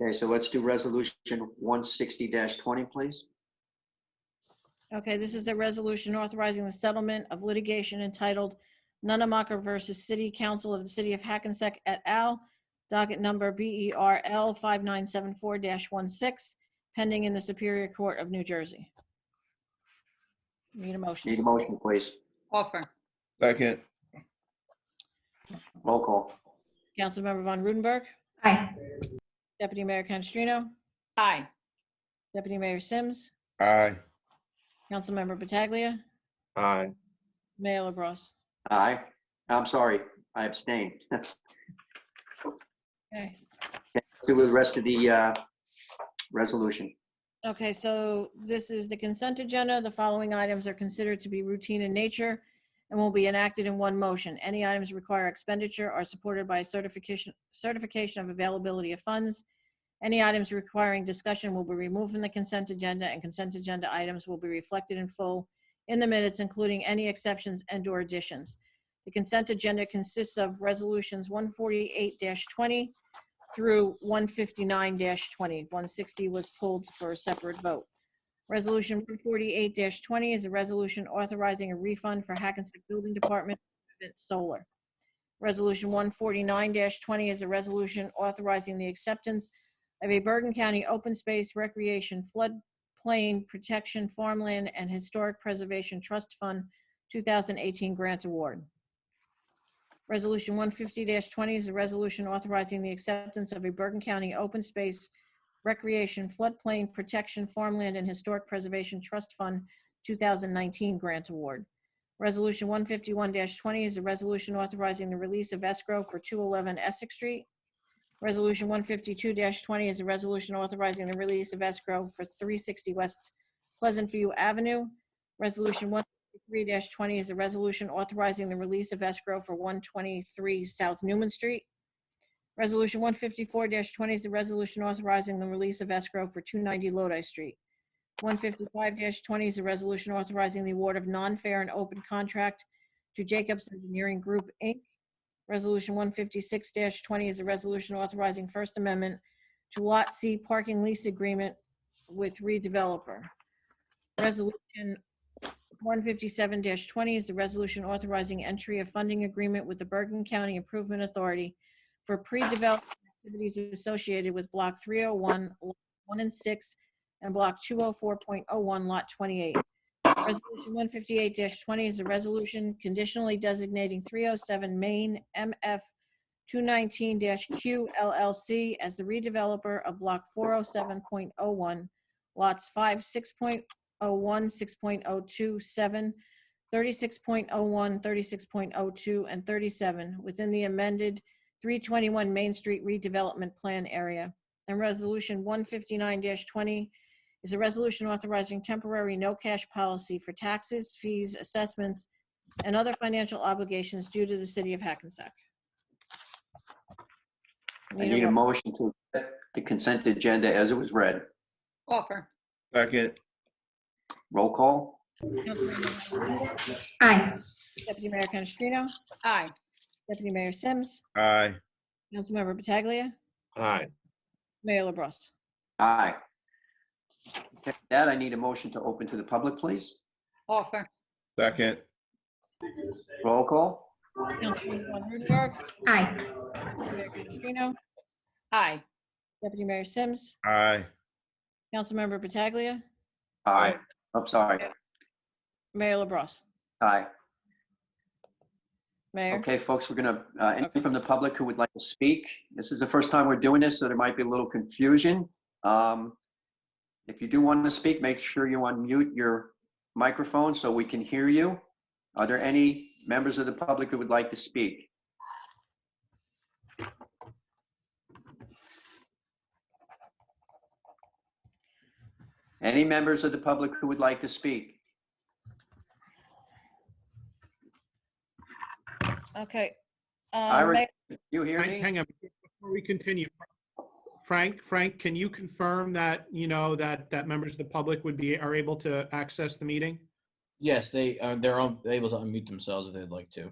Okay, so let's do resolution 160-20, please. Okay, this is a resolution authorizing the settlement of litigation entitled Nunamaker versus City Council of the City of Hackensack et al., docket number BERL 5974-16, pending in the Superior Court of New Jersey. Need a motion. Need a motion, please. Offer. second, Roll call. Councilmember Von Rudenberg, Aye. Deputy Mayor Canestrino, Aye. Deputy Mayor Sims, aye, Councilmember Pataglia, Aye. Mayor LaBrus. Aye. I'm sorry, I abstained. Okay. Let's do the rest of the resolution. Okay, so this is the consent agenda. The following items are considered to be routine in nature and will be enacted in one motion. Any items require expenditure are supported by a certification of availability of funds. Any items requiring discussion will be removed from the consent agenda, and consent agenda items will be reflected in full in the minutes, including any exceptions and/or additions. The consent agenda consists of resolutions 148-20 through 159-20. 160 was pulled for a separate vote. Resolution 148-20 is a resolution authorizing a refund for Hackensack Building Department solar. Resolution 149-20 is a resolution authorizing the acceptance of a Bergen County Open Space Recreation Floodplain Protection Farmland and Historic Preservation Trust Fund 2018 grant award. Resolution 150-20 is a resolution authorizing the acceptance of a Bergen County Open Space Recreation Floodplain Protection Farmland and Historic Preservation Trust Fund 2019 grant award. Resolution 151-20 is a resolution authorizing the release of escrow for 211 Essex Street. Resolution 152-20 is a resolution authorizing the release of escrow for 360 West Pleasant View Avenue. Resolution 153-20 is a resolution authorizing the release of escrow for 123 South Newman Street. Resolution 154-20 is a resolution authorizing the release of escrow for 290 Lodi Street. 155-20 is a resolution authorizing the award of non-fair and open contract to Jacobs Engineering Group, Inc. Resolution 156-20 is a resolution authorizing First Amendment to Lot C parking lease agreement with redeveloper. Resolution 157-20 is the resolution authorizing entry of funding agreement with the Bergen County Improvement Authority for pre-development activities associated with Block 301, Lot 1 and 6, and Block 204.01, Lot 28. Resolution 158-20 is a resolution conditionally designating 307 Main MF 219-Q LLC as the redeveloper of Block 407.01, Lots 5, 6.01, 6.02, 7, 36.01, 36.02, and 37 within the amended 321 Main Street redevelopment plan area. And Resolution 159-20 is a resolution authorizing temporary no-cash policy for taxes, fees, assessments, and other financial obligations due to the city of Hackensack. I need a motion to accept the consent agenda as it was read. Offer. Second. Roll call. Councilmember Aye. Deputy Mayor Canestrino, Aye. Deputy Mayor Sims, Aye. Councilmember Pataglia, Aye. Mayor LaBrus. Aye. Okay, with that, I need a motion to open to the public, please. Offer. Second. Roll call. Councilmember Von Rudenberg, Aye. Deputy Mayor Canestrino, Aye. Deputy Mayor Sims, Aye. Councilmember Pataglia, Aye. I'm sorry. Mayor LaBrus. Aye. Mayor. Okay, folks, we're gonna, anyone from the public who would like to speak? This is the first time we're doing this, so there might be a little confusion. If you do want to speak, make sure you unmute your microphone so we can hear you. Are there any members of the public who would like to speak? Any members of the public who would like to speak? Okay. Ira, Mayor- can you hear me? Hang on, before we continue. Frank, can you confirm that, that members of the public are able to access the meeting? Yes, they're able to unmute themselves if they'd like to.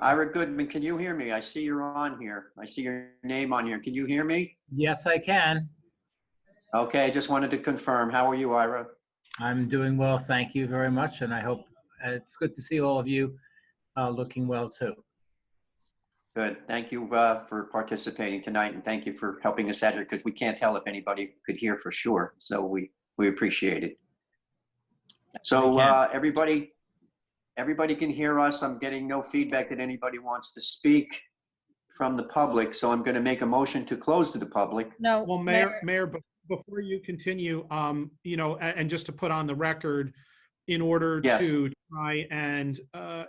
Ira Goodman, can you hear me? I see you're on here. I see your name on here. Can you hear me? Yes, I can. Okay, I just wanted to confirm. How are you, Ira? I'm doing well, thank you very much, and I hope it's good to see all of you looking well too. Good. Thank you for participating tonight, and thank you for helping us out here because we can't tell if anybody could hear for sure. So we appreciate it. So everybody can hear us. I'm getting no feedback that anybody wants to speak from the public. So I'm going to make a motion to close to the public. No. Well, Mayor, before you continue, and just to put on the record, in order Yes. to try and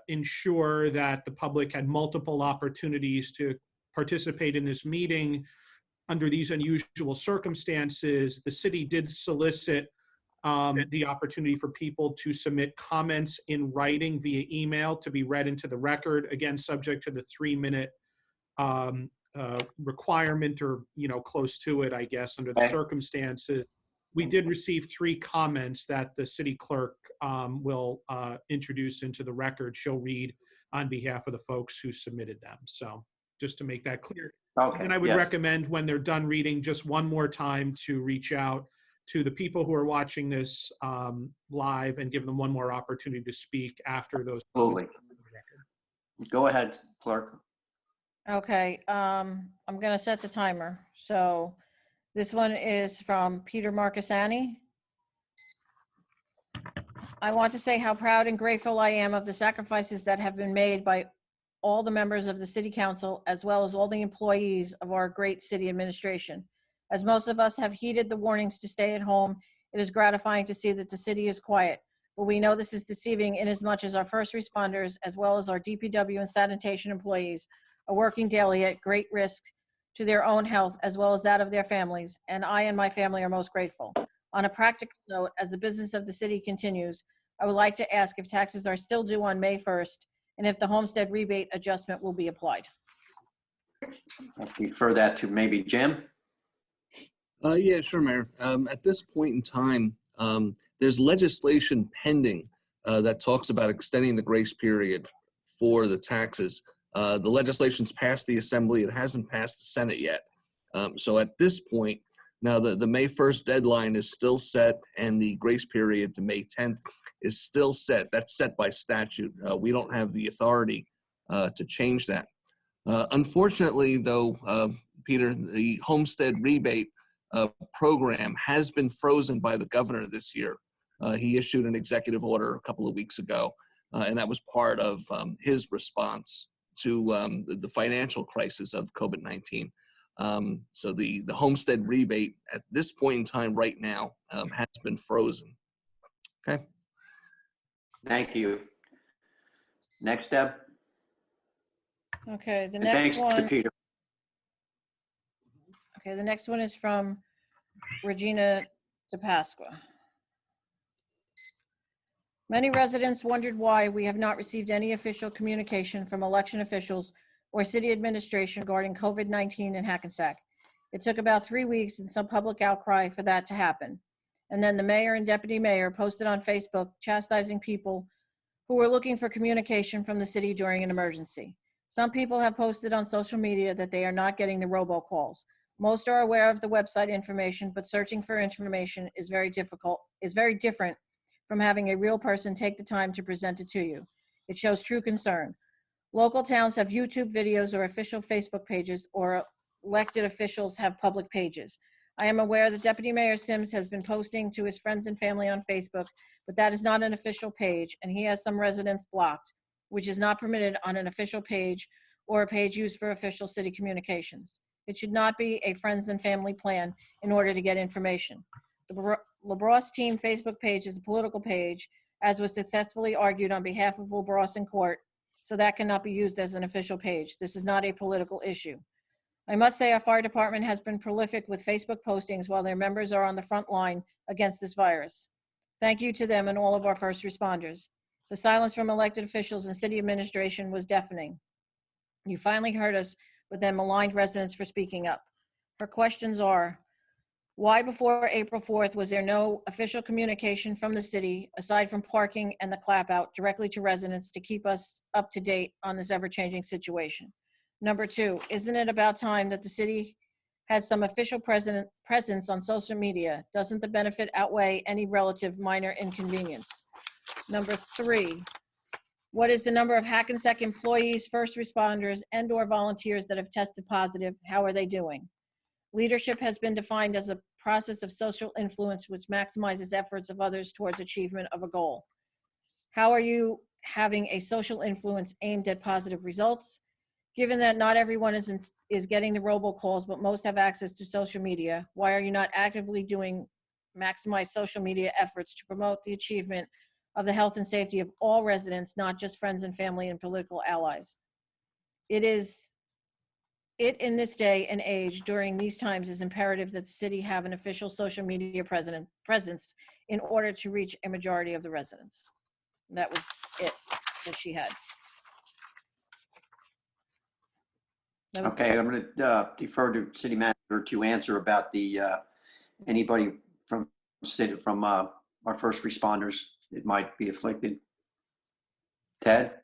ensure that the public had multiple opportunities to participate in this meeting under these unusual circumstances, the city did solicit the opportunity for people to submit comments in writing via email to be read into the record, again, subject to the 3-minute requirement or, close to it, I guess, under the circumstances. We did receive 3 comments that the city clerk will introduce into the record. She'll read on behalf of the folks who submitted them. So just to make that clear. Okay. And I would yes. recommend when they're done reading just one more time to reach out to the people who are watching this live and give them one more opportunity to speak after those. Absolutely. Go ahead, clerk. Okay, I'm going to set the timer. So this one is from Peter Marcassani. I want to say how proud and grateful I am of the sacrifices that have been made by all the members of the city council, as well as all the employees of our great city administration. As most of us have heeded the warnings to stay at home, it is gratifying to see that the city is quiet. But we know this is deceiving inasmuch as our first responders, as well as our DPW and sanitation employees, are working daily at great risk to their own health as well as that of their families, and I and my family are most grateful. On a practical note, as the business of the city continues, I would like to ask if taxes are still due on May 1st and if the homestead rebate adjustment will be applied. I'll refer that to maybe Jim. Yeah, sure, Mayor. At this point in time, there's legislation pending that talks about extending the grace period for the taxes. The legislation's passed the Assembly. It hasn't passed the Senate yet. So at this point, now the May 1st deadline is still set, and the grace period to May 10th is still set. That's set by statute. We don't have the authority to change that. Unfortunately, though, Peter, the homestead rebate program has been frozen by the governor this year. He issued an executive order a couple of weeks ago, and that was part of his response to the financial crisis of COVID-19. So the homestead rebate at this point in time right now has been frozen. Okay. Thank you. Next, Deb. Okay, the And next thanks to one. Peter. Okay, the next one is from Regina DePasqua. Many residents wondered why we have not received any official communication from election officials or city administration regarding COVID-19 in Hackensack. It took about 3 weeks and some public outcry for that to happen. And then the mayor and deputy mayor posted on Facebook chastising people who were looking for communication from the city during an emergency. Some people have posted on social media that they are not getting the robocalls. Most are aware of the website information, but searching for information is very different from having a real person take the time to present it to you. It shows true concern. Local towns have YouTube videos or official Facebook pages, or elected officials have public pages. I am aware that Deputy Mayor Sims has been posting to his friends and family on Facebook, but that is not an official page, and he has some residents blocked, which is not permitted on an official page or a page used for official city communications. It should not be a friends and family plan in order to get information. The LaBrosse Team Facebook page is a political page, as was successfully argued on behalf of LaBrosse in court, so that cannot be used as an official page. This is not a political issue. I must say our fire department has been prolific with Facebook postings while their members are on the front line against this virus. Thank you to them and all of our first responders. The silence from elected officials and city administration was deafening. You finally heard us, but then maligned residents for speaking up. Her questions are, why before April 4th was there no official communication from the city, aside from parking and the clap out, directly to residents to keep us up to date on this ever-changing situation? Number two, isn't it about time that the city had some official presence on social media? Doesn't the benefit outweigh any relative minor inconvenience? Number three, what is the number of Hackensack employees, first responders, and/or volunteers that have tested positive? How are they doing? Leadership has been defined as a process of social influence which maximizes efforts of others towards achievement of a goal. How are you having a social influence aimed at positive results? Given that not everyone is getting the robocalls, but most have access to social media, why are you not actively doing maximize social media efforts to promote the achievement of the health and safety of all residents, not just friends and family and political allies? In this day and age, during these times, is imperative that the city have an official social media presence in order to reach a majority of the residents. And that was it that she had. Okay, I'm going to defer to city manager to answer about the anybody from our first responders that might be afflicted. Ted?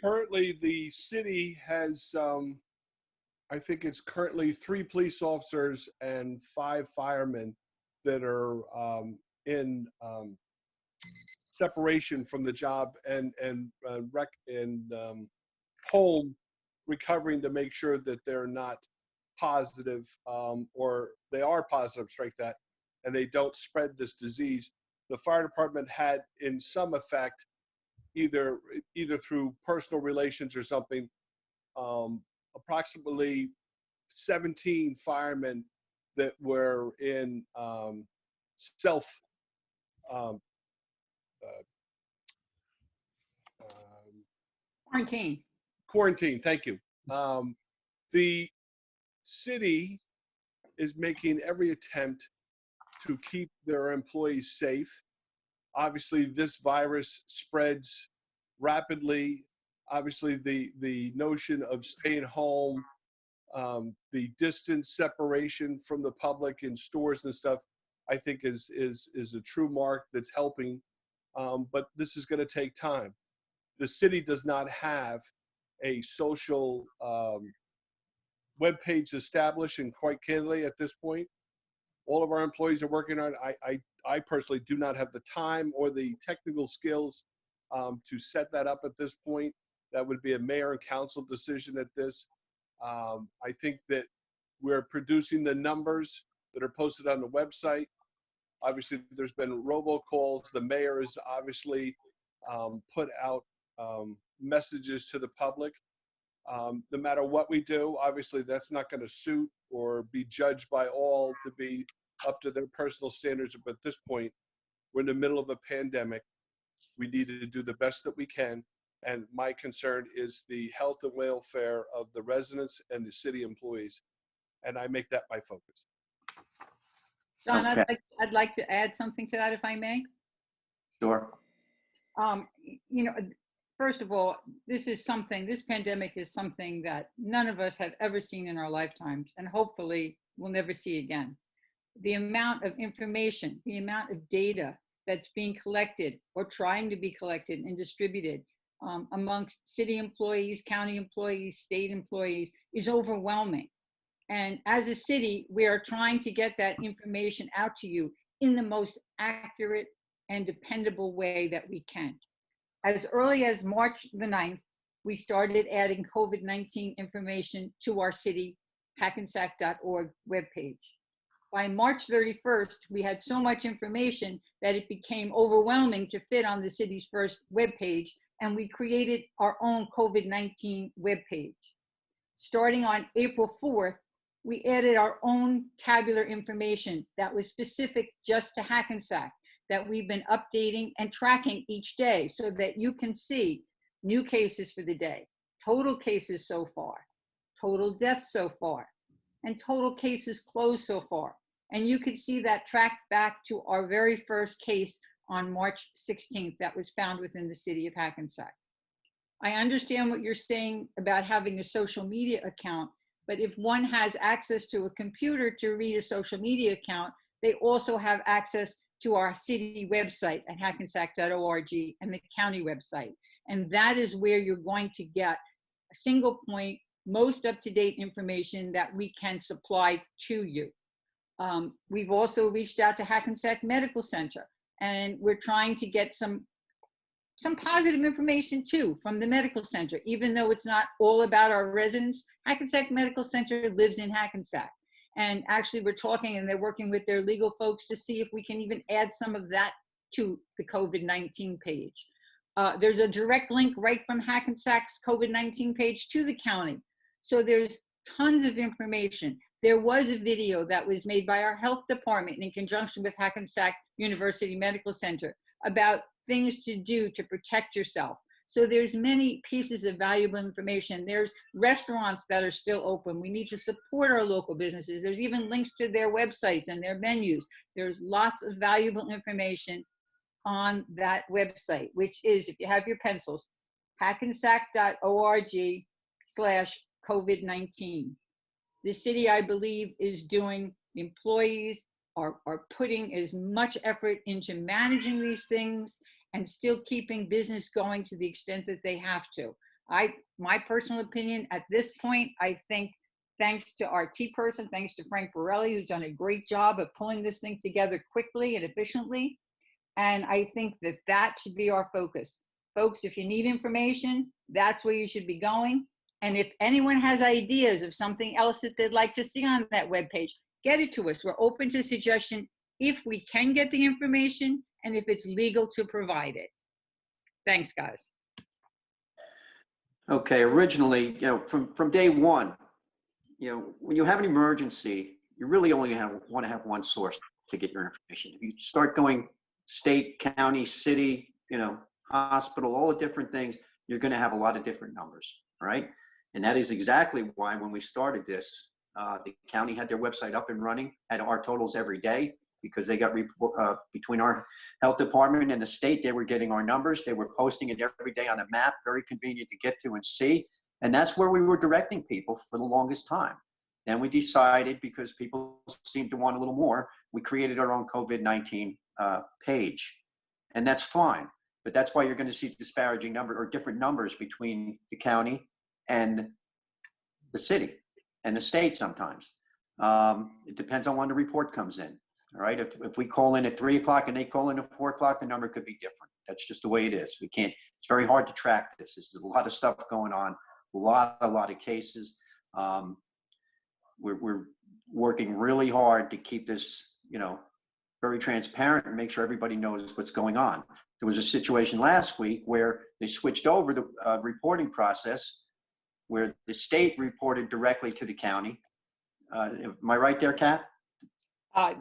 Currently, the city has, I think it's currently 3 police officers and 5 firemen that are in separation from the job and home, recovering to make sure that they're not positive, or they are positive, strike that, and they don't spread this disease. The fire department had, in some effect, either through personal relations or something, approximately 17 firemen that were in self Quarantine. quarantine. Thank you. The city is making every attempt to keep their employees safe. Obviously, this virus spreads rapidly. Obviously, the notion of staying home, the distance separation from the public in stores and stuff, I think is a true mark that's helping. But this is going to take time. The city does not have a social webpage established, and quite candidly, at this point, all of our employees are working on it. I personally do not have the time or the technical skills to set that up at this point. That would be a mayor and council decision at this. I think that we're producing the numbers that are posted on the website. Obviously, there's been robocalls. The mayor has obviously put out messages to the public. No matter what we do, obviously that's not going to suit or be judged by all to be up to their personal standards. But at this point, we're in the middle of a pandemic. We need to do the best that we can. And my concern is the health and welfare of the residents and the city employees. And I make that my focus. John, Okay. I'd like to add something to that, if I may. Sure. You know, first of all, this pandemic is something that none of us have ever seen in our lifetimes, and hopefully we'll never see again. The amount of information, the amount of data that's being collected or trying to be collected and distributed amongst city employees, county employees, state employees is overwhelming. And as a city, we are trying to get that information out to you in the most accurate and dependable way that we can. As early as March the 9th, we started adding COVID-19 information to our city hackensack.org webpage. By March 31st, we had so much information that it became overwhelming to fit on the city's first webpage, and we created our own COVID-19 webpage. Starting on April 4th, we added our own tabular information that was specific just to Hackensack, that we've been updating and tracking each day so that you can see new cases for the day, total cases so far, total deaths so far, and total cases closed so far. And you could see that tracked back to our very first case on March 16th that was found within the city of Hackensack. I understand what you're saying about having a social media account, but if one has access to a computer to read a social media account, they also have access to our city website at hackensack.org and the county website. And that is where you're going to get a single point, most up-to-date information that we can supply to you. We've also reached out to Hackensack Medical Center, and we're trying to get some positive information too from the medical center. Even though it's not all about our residents, Hackensack Medical Center lives in Hackensack. And actually we're talking, and they're working with their legal folks to see if we can even add some of that to the COVID-19 page. There's a direct link right from Hackensack's COVID-19 page to the county. So there's tons of information. There was a video that was made by our health department in conjunction with Hackensack University Medical Center about things to do to protect yourself. So there's many pieces of valuable information. There's restaurants that are still open. We need to support our local businesses. There's even links to their websites and their menus. There's lots of valuable information on that website, which is, if you have your pencils, hackensack.org/COVID-19. The city, I believe, is doing, the employees are putting as much effort into managing these things and still keeping business going to the extent that they have to. My personal opinion at this point, I think thanks to our T person, thanks to Frank Borelli, who's done a great job of pulling this thing together quickly and efficiently. And I think that that should be our focus. Folks, if you need information, that's where you should be going. And if anyone has ideas of something else that they'd like to see on that webpage, get it to us. We're open to suggestion if we can get the information and if it's legal to provide it. Thanks, guys. Okay, originally, from day one, when you have an emergency, you really only want to have one source to get your information. If you start going state, county, city, hospital, all the different things, you're going to have a lot of different numbers, all right? And that is exactly why when we started this, The county had their website up and running, had our totals every day because they got between our health department and the state, they were getting our numbers. They were posting it every day on a map, very convenient to get to and see. And that's where we were directing people for the longest time. Then we decided, because people seemed to want a little more, we created our own COVID-19 page. And that's fine. But that's why you're going to see disparaging number or different numbers between the county and the city and the state sometimes. It depends on when the report comes in. All right. If we call in at 3 o'clock and they call in at 4 o'clock, the number could be different. That's just the way it is. We can't, it's very hard to track this. There's a lot of stuff going on, a lot of cases. We're working really hard to keep this, very transparent and make sure everybody knows what's going on. There was a situation last week where they switched over the reporting process where the state reported directly to the county. Am I right there, Kath?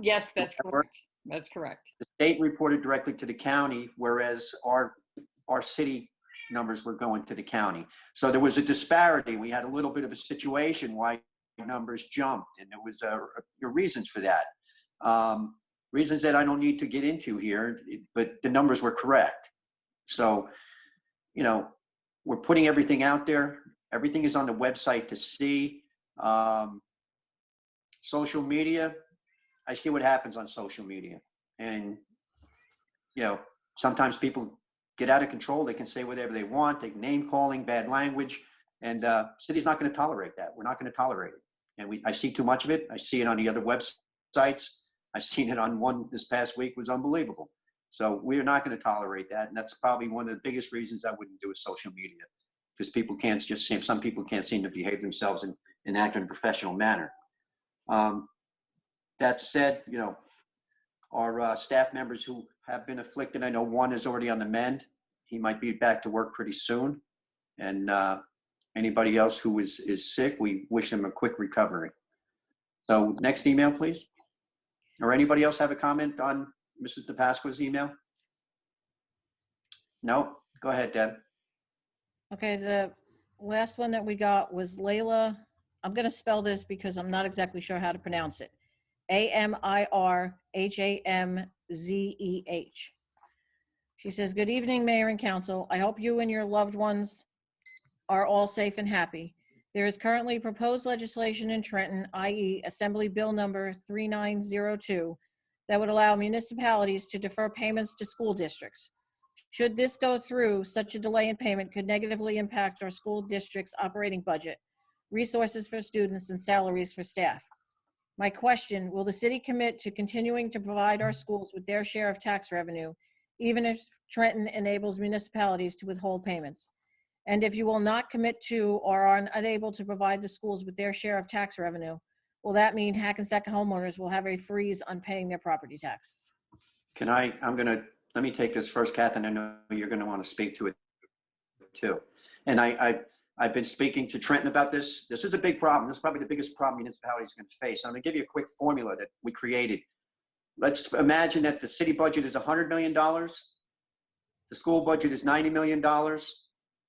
Yes, that's correct. That's correct. The state reported directly to the county, whereas our city numbers were going to the county. So there was a disparity. We had a little bit of a situation why numbers jumped, and there was reasons for that. Reasons that I don't need to get into here, but the numbers were correct. So, we're putting everything out there. Everything is on the website to see. Social media, I see what happens on social media. And, sometimes people get out of control. They can say whatever they want. They name calling, bad language. And city's not going to tolerate that. We're not going to tolerate it. And I see too much of it. I see it on the other websites. I've seen it on one this past week. Was unbelievable. So we're not going to tolerate that. And that's probably one of the biggest reasons I wouldn't do is social media, because people can't just seem, some people can't seem to behave themselves and act in a professional manner. That said, our staff members who have been afflicted, I know one is already on the mend. He might be back to work pretty soon. And anybody else who is sick, we wish them a quick recovery. So next email, please. Or anybody else have a comment on Mrs. DePasqua's email? No? Go ahead, Deb. Okay, the last one that we got was Layla. I'm going to spell this because I'm not exactly sure how to pronounce it. Amirhamzeh. She says, good evening, Mayor and Council. I hope you and your loved ones are all safe and happy. There is currently proposed legislation in Trenton, i.e. Assembly Bill number 3902, that would allow municipalities to defer payments to school districts. Should this go through, such a delay in payment could negatively impact our school district's operating budget, resources for students, and salaries for staff. My question, will the city commit to continuing to provide our schools with their share of tax revenue, even if Trenton enables municipalities to withhold payments? And if you will not commit to or are unable to provide the schools with their share of tax revenue, will that mean Hackensack homeowners will have a freeze on paying their property taxes? Let me take this first, Kath, and I know you're going to want to speak to it too. And I've been speaking to Trenton about this. This is a big problem. This is probably the biggest problem municipalities can face. I'm going to give you a quick formula that we created. Let's imagine that the city budget is $100 million. The school budget is $90 million.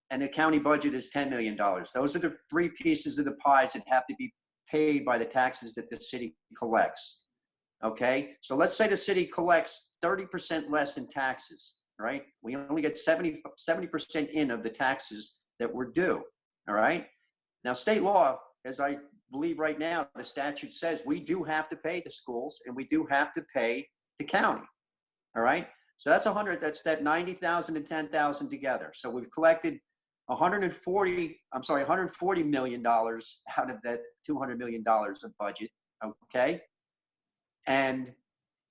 And the county budget is $10 million. Those are the three pieces of the pies that have to be paid by the taxes that the city collects. Okay, so let's say the city collects 30% less in taxes, right? We only get 70% in of the taxes that were due, all right? Now, state law, as I believe right now, the statute says we do have to pay the schools and we do have to pay the county, all right? So that's that 90,000 and 10,000 together. So we've collected $140 million out of that $200 million of budget, okay? And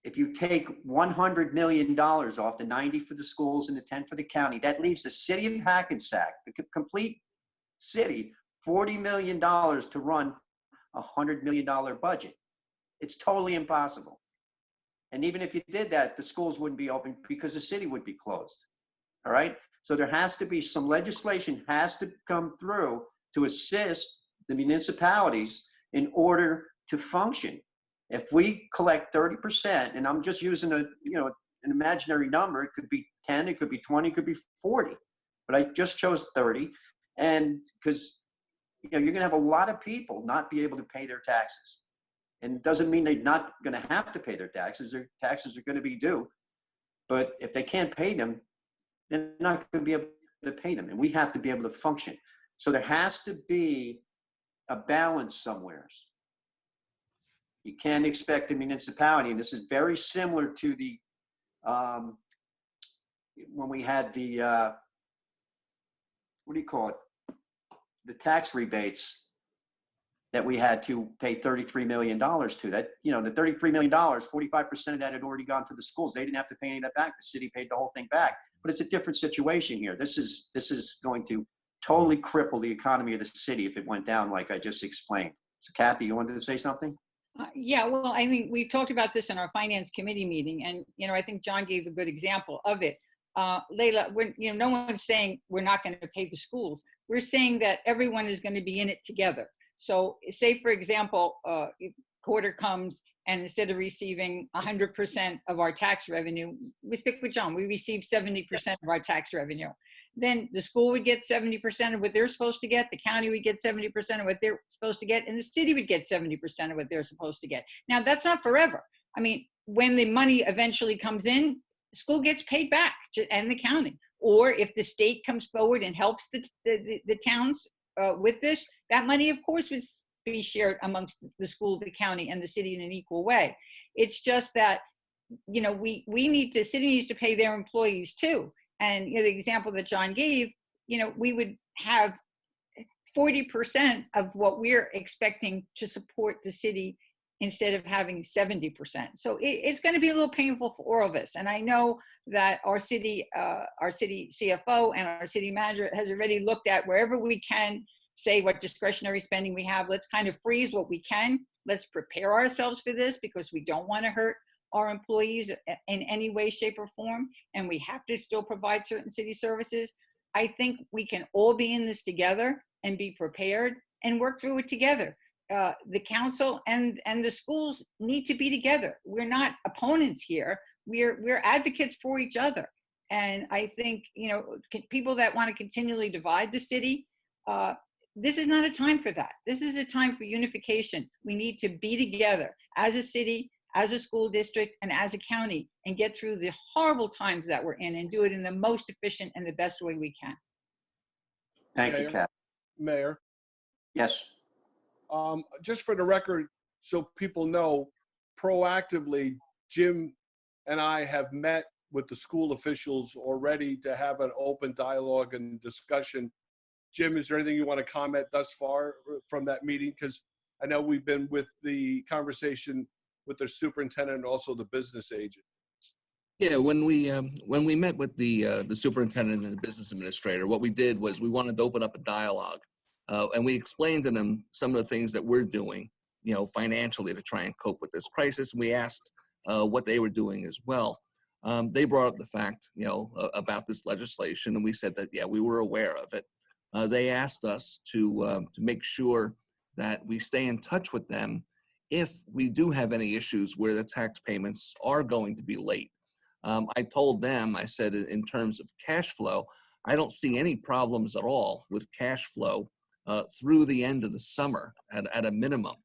if you take $100 million off the 90 for the schools and the 10 for the county, that leaves the city of Hackensack, the complete city, $40 million to run a $100 million budget. It's totally impossible. And even if you did that, the schools wouldn't be open because the city would be closed, all right? So there has to be some legislation has to come through to assist the municipalities in order to function. If we collect 30%, and I'm just using an imaginary number, it could be 10, it could be 20, it could be 40, but I just chose 30. And because you know, you're going to have a lot of people not be able to pay their taxes. And it doesn't mean they're not going to have to pay their taxes. Their taxes are going to be due. But if they can't pay them, they're not going to be able to pay them. And we have to be able to function. So there has to be a balance somewhere. You can't expect the municipality, and this is very similar to the, when we had the, what do you call it? The tax rebates that we had to pay $33 million to. That, you know, the $33 million, 45% of that had already gone to the schools. They didn't have to pay any of that back. The city paid the whole thing back. But it's a different situation here. This is going to totally cripple the economy of the city if it went down like I just explained. So Kathy, you wanted to say something? Yeah, well, I think we talked about this in our finance committee meeting, and you know, I think John gave a good example of it. Leila, you know, no one's saying we're not going to pay the schools. We're saying that everyone is going to be in it together. So, say for example, quarter comes, and instead of receiving 100% of our tax revenue, we stick with John. We receive 70% of our tax revenue. Then the school would get 70% of what they're supposed to get, the county would get 70% of what they're supposed to get, and the city would get 70% of what they're supposed to get. Now, that's not forever. I mean, when the money eventually comes in, the school gets paid back and the county. Or if the state comes forward and helps the towns with this, that money, of course, would be shared amongst the school, the county, and the city in an equal way. It's just that, you know, the city needs to pay their employees too. And you know, the example that John gave, you know, we would have 40% of what we're expecting to support the city instead of having 70%. So it's going to be a little painful for all of us. And I know that our city CFO and our city manager has already looked at wherever we can say what discretionary spending we have. Let's kind of freeze what we can. Let's prepare ourselves for this because we don't want to hurt our employees in any way, shape, or form, and we have to still provide certain city services. I think we can all be in this together and be prepared and work through it together. The council and the schools need to be together. We're not opponents here. We're advocates for each other. And I think, you know, people that want to continually divide the city, this is not a time for that. This is a time for unification. We need to be together as a city, as a school district, and as a county, and get through the horrible times that we're in and do it in the most efficient and the best way we can. Thank you, Kat. Mayor, Yes. just for the record, so people know, proactively, Jim and I have met with the school officials already to have an open dialogue and discussion. Jim, is there anything you want to comment thus far from that meeting? Because I know we've been with the conversation with the superintendent and also the business agent. Yeah, when we met with the superintendent and the business administrator, what we did was we wanted to open up a dialogue, and we explained to them some of the things that we're doing, you know, financially to try and cope with this crisis. And we asked what they were doing as well. They brought up the fact, you know, about this legislation, and we said that yeah, we were aware of it. They asked us to make sure that we stay in touch with them if we do have any issues where the tax payments are going to be late. I told them, I said, in terms of cash flow, I don't see any problems at all with cash flow through the end of the summer at a minimum.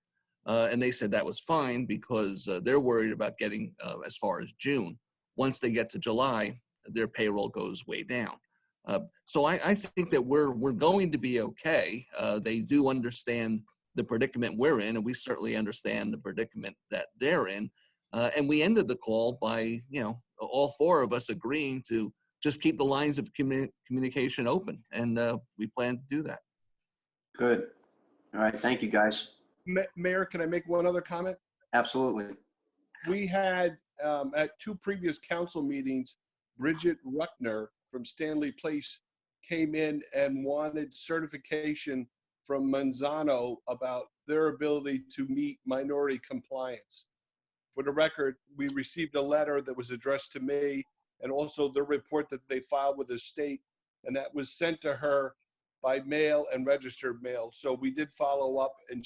And they said that was fine because they're worried about getting as far as June. Once they get to July, their payroll goes way down. So I think that we're going to be okay. They do understand the predicament we're in, and we certainly understand the predicament that they're in. And we ended the call by, you know, all four of us agreeing to just keep the lines of communication open, and we plan to do that. Good. All right. Thank you, guys. Mayor, can I make one other comment? Absolutely. We had at two previous council meetings, Bridget Ruckner from Stanley Place came in and wanted certification from Manzano about their ability to meet minority compliance. For the record, we received a letter that was addressed to me and also the report that they filed with the state, and that was sent to her by mail and registered mail. So we did follow up, and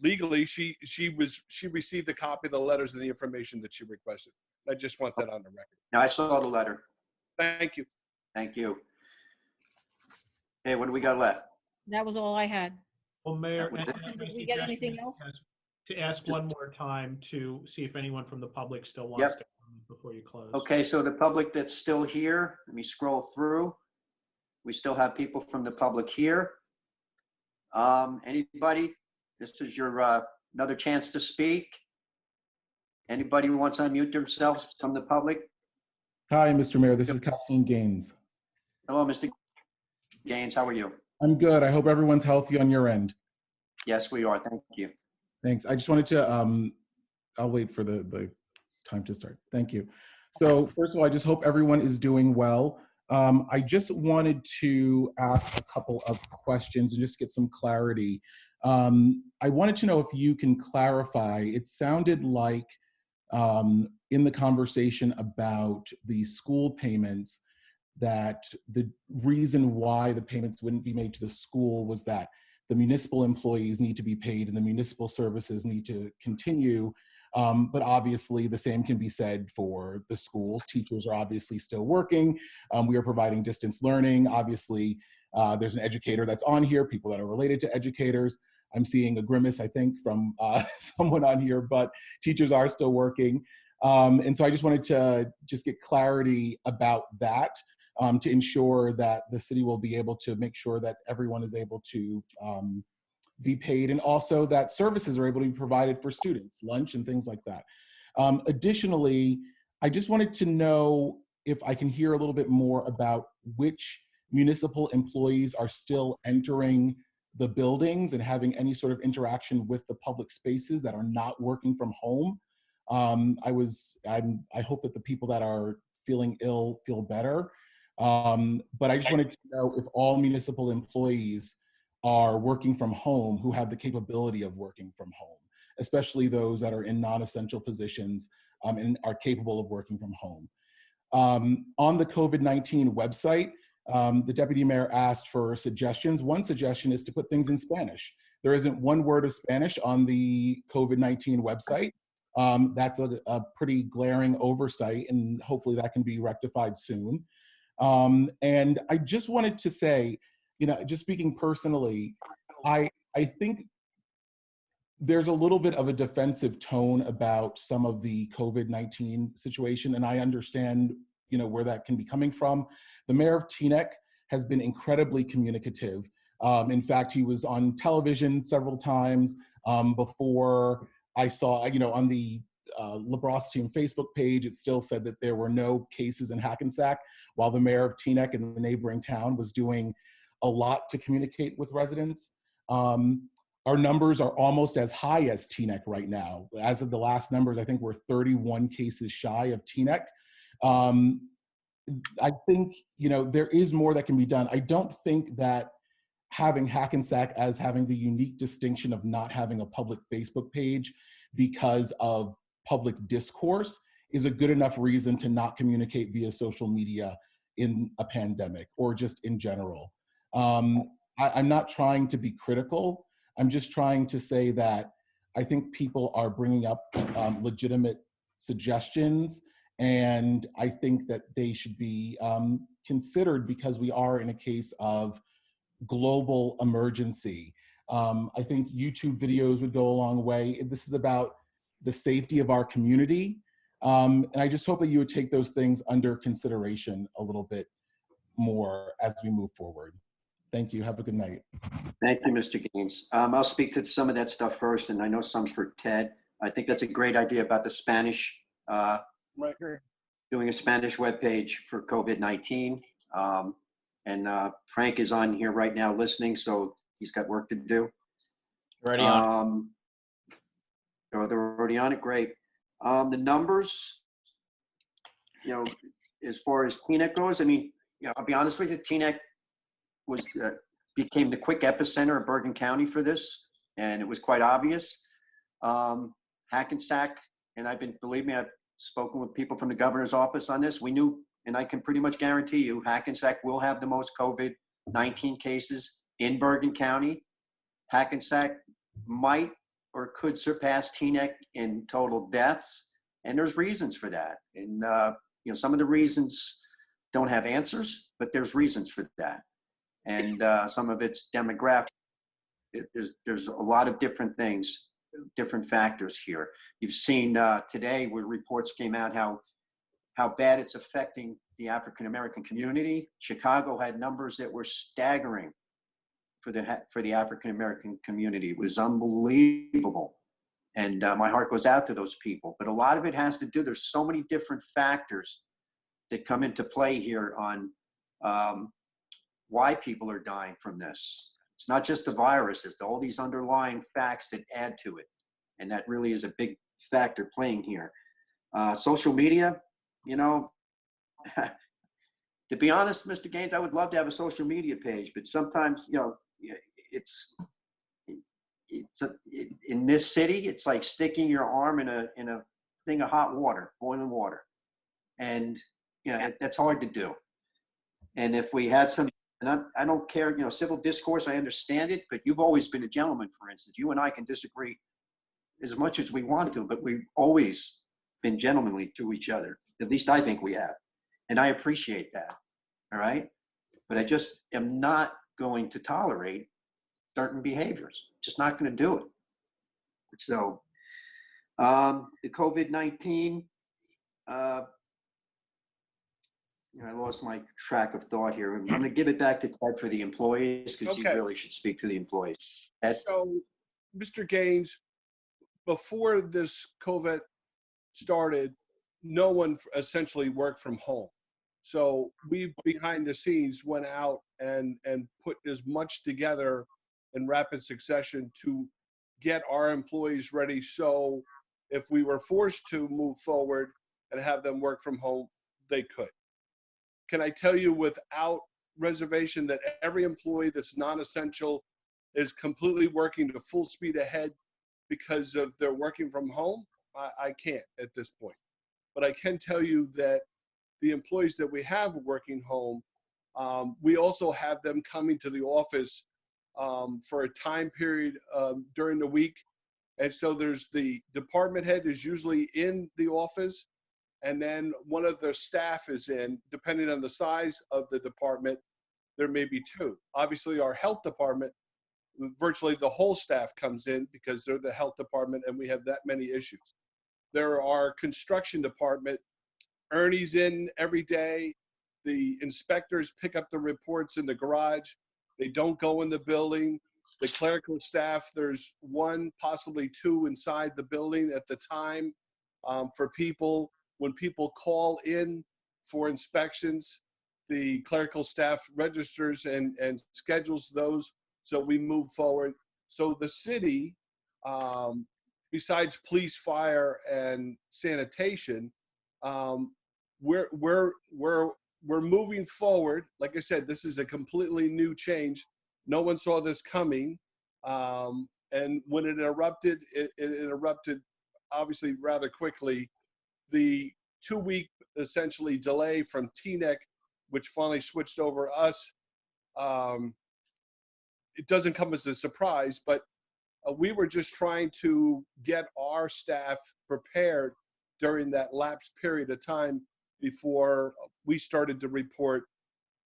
legally she received a copy of the letters and the information that she requested. I just want that on the record. Now, I saw the letter. Thank you. Thank you. Hey, what do we got left? That was all I had. Well, Mayor, was and it. Did my we get suggestion anything else? is to ask Just- one more time to see if anyone from the public still wants Yep. to comment before you close. Okay, so the public that's still here, let me scroll through. We still have people from the public here. Anybody? This is your another chance to speak. Anybody who wants to unmute themselves from the public? Hi, Mr. Mayor. This is Cassine Gaines. Hello, Mr. Gaines. How are you? I'm good. I hope everyone's healthy on your end. Yes, we are. Thank you. Thanks. I just wanted to, I'll wait for the time to start. Thank you. So first of all, I just hope everyone is doing well. I just wanted to ask a couple of questions and just get some clarity. I wanted to know if you can clarify, it sounded like in the conversation about the school payments, that the reason why the payments wouldn't be made to the school was that the municipal employees need to be paid and the municipal services need to continue. But obviously the same can be said for the schools. Teachers are obviously still working. We are providing distance learning. Obviously, there's an educator that's on here, people that are related to educators. I'm seeing a grimace, I think, from someone on here, but teachers are still working. And so I just wanted to just get clarity about that. To ensure that the city will be able to make sure that everyone is able to be paid, and also that services are able to be provided for students, lunch and things like that. Additionally, I just wanted to know if I can hear a little bit more about which municipal employees are still entering the buildings and having any sort of interaction with the public spaces that are not working from home. I hope that the people that are feeling ill feel better. But I just wanted to know if all municipal employees are working from home who have the capability of working from home, especially those that are in non-essential positions and are capable of working from home. On the COVID-19 website, the deputy mayor asked for suggestions. One suggestion is to put things in Spanish. There isn't one word of Spanish on the COVID-19 website. That's a pretty glaring oversight, and hopefully that can be rectified soon. And I just wanted to say, just speaking personally, I think there's a little bit of a defensive tone about some of the COVID-19 situation, and I understand, where that can be coming from. The mayor of Teaneck has been incredibly communicative. In fact, he was on television several times before I saw, on the LaBrosse team Facebook page, it still said that there were no cases in Hackensack, while the mayor of Teaneck and the neighboring town was doing a lot to communicate with residents. Our numbers are almost as high as Teaneck right now. As of the last numbers, I think we're 31 cases shy of Teaneck. I think, there is more that can be done. I don't think that having Hackensack as having the unique distinction of not having a public Facebook page because of public discourse is a good enough reason to not communicate via social media in a pandemic or just in general. I'm not trying to be critical. I'm just trying to say that I think people are bringing up legitimate suggestions, and I think that they should be considered because we are in a case of global emergency. I think YouTube videos would go a long way. This is about the safety of our community. And I just hope that you would take those things under consideration a little bit more as we move forward. Thank you. Have a good night. Thank you, Mr. Gaines. I'll speak to some of that stuff first, and I know some's for Ted. I think that's a great idea about the Spanish, doing a Spanish webpage for COVID-19. And Frank is on here right now listening, so he's got work to do. Already on. Oh, they're already on it. Great. The numbers, as far as Teaneck goes, I mean, I'll be honest with you, Teaneck became the quick epicenter of Bergen County for this, and it was quite obvious. Hackensack, and believe me, I've spoken with people from the governor's office on this. We knew, and I can pretty much guarantee you, Hackensack will have the most COVID-19 cases in Bergen County. Hackensack might or could surpass Teaneck in total deaths, and there's reasons for that. And some of the reasons don't have answers, but there's reasons for that. and some of it's demographic. There's a lot of different things, different factors here. You've seen today where reports came out how bad it's affecting the African American community. Chicago had numbers that were staggering for the African American community. It was unbelievable. And my heart goes out to those people. But a lot of it has to do, there's so many different factors that come into play here on why people are dying from this. It's not just the virus, it's all these underlying facts that add to it. And that really is a big factor playing here. Social media, you know, to be honest, Mr. Gaines, I would love to have a social media page, but sometimes, you know, in this city, it's like sticking your arm in a thing of hot water, boiling water. And, you know, that's hard to do. And if we had some, and I don't care, you know, civil discourse, I understand it, but you've always been a gentleman, for instance. You and I can disagree as much as we want to, but we've always been gentlemanly to each other. At least I think we have. And I appreciate that. All right. But I just am not going to tolerate certain behaviors. Just not going to do it. So the COVID-19, I lost my track of thought here. I'm going to give it back to Ted for the employees because Okay. you really should speak to the employees. Ted? So, Mr. Gaines, before this COVID started, no one essentially worked from home. So we, behind the scenes, went out and put as much together in rapid succession to get our employees ready. So if we were forced to move forward and have them work from home, they could. Can I tell you without reservation that every employee that's non-essential is completely working to full speed ahead because of their working from home? I can't at this point. But I can tell you that the employees that we have working home, we also have them coming to the office for a time period during the week. And so there's the department head is usually in the office, and then one of the staff is in, depending on the size of the department, there may be two. Obviously, our health department, virtually the whole staff comes in because they're the health department and we have that many issues. There are construction department, Ernie's in every day. The inspectors pick up the reports in the garage. They don't go in the building. The clerical staff, there's one, possibly two inside the building at the time for people. When people call in for inspections, the clerical staff registers and schedules those so we move forward. So the city, besides police, fire, and sanitation, we're moving forward. Like I said, this is a completely new change. No one saw this coming. And when it erupted, it erupted obviously rather quickly. The 2-week essentially delay from TNEC, which finally switched over us, it doesn't come as a surprise, but we were just trying to get our staff prepared during that lapsed period of time before we started to report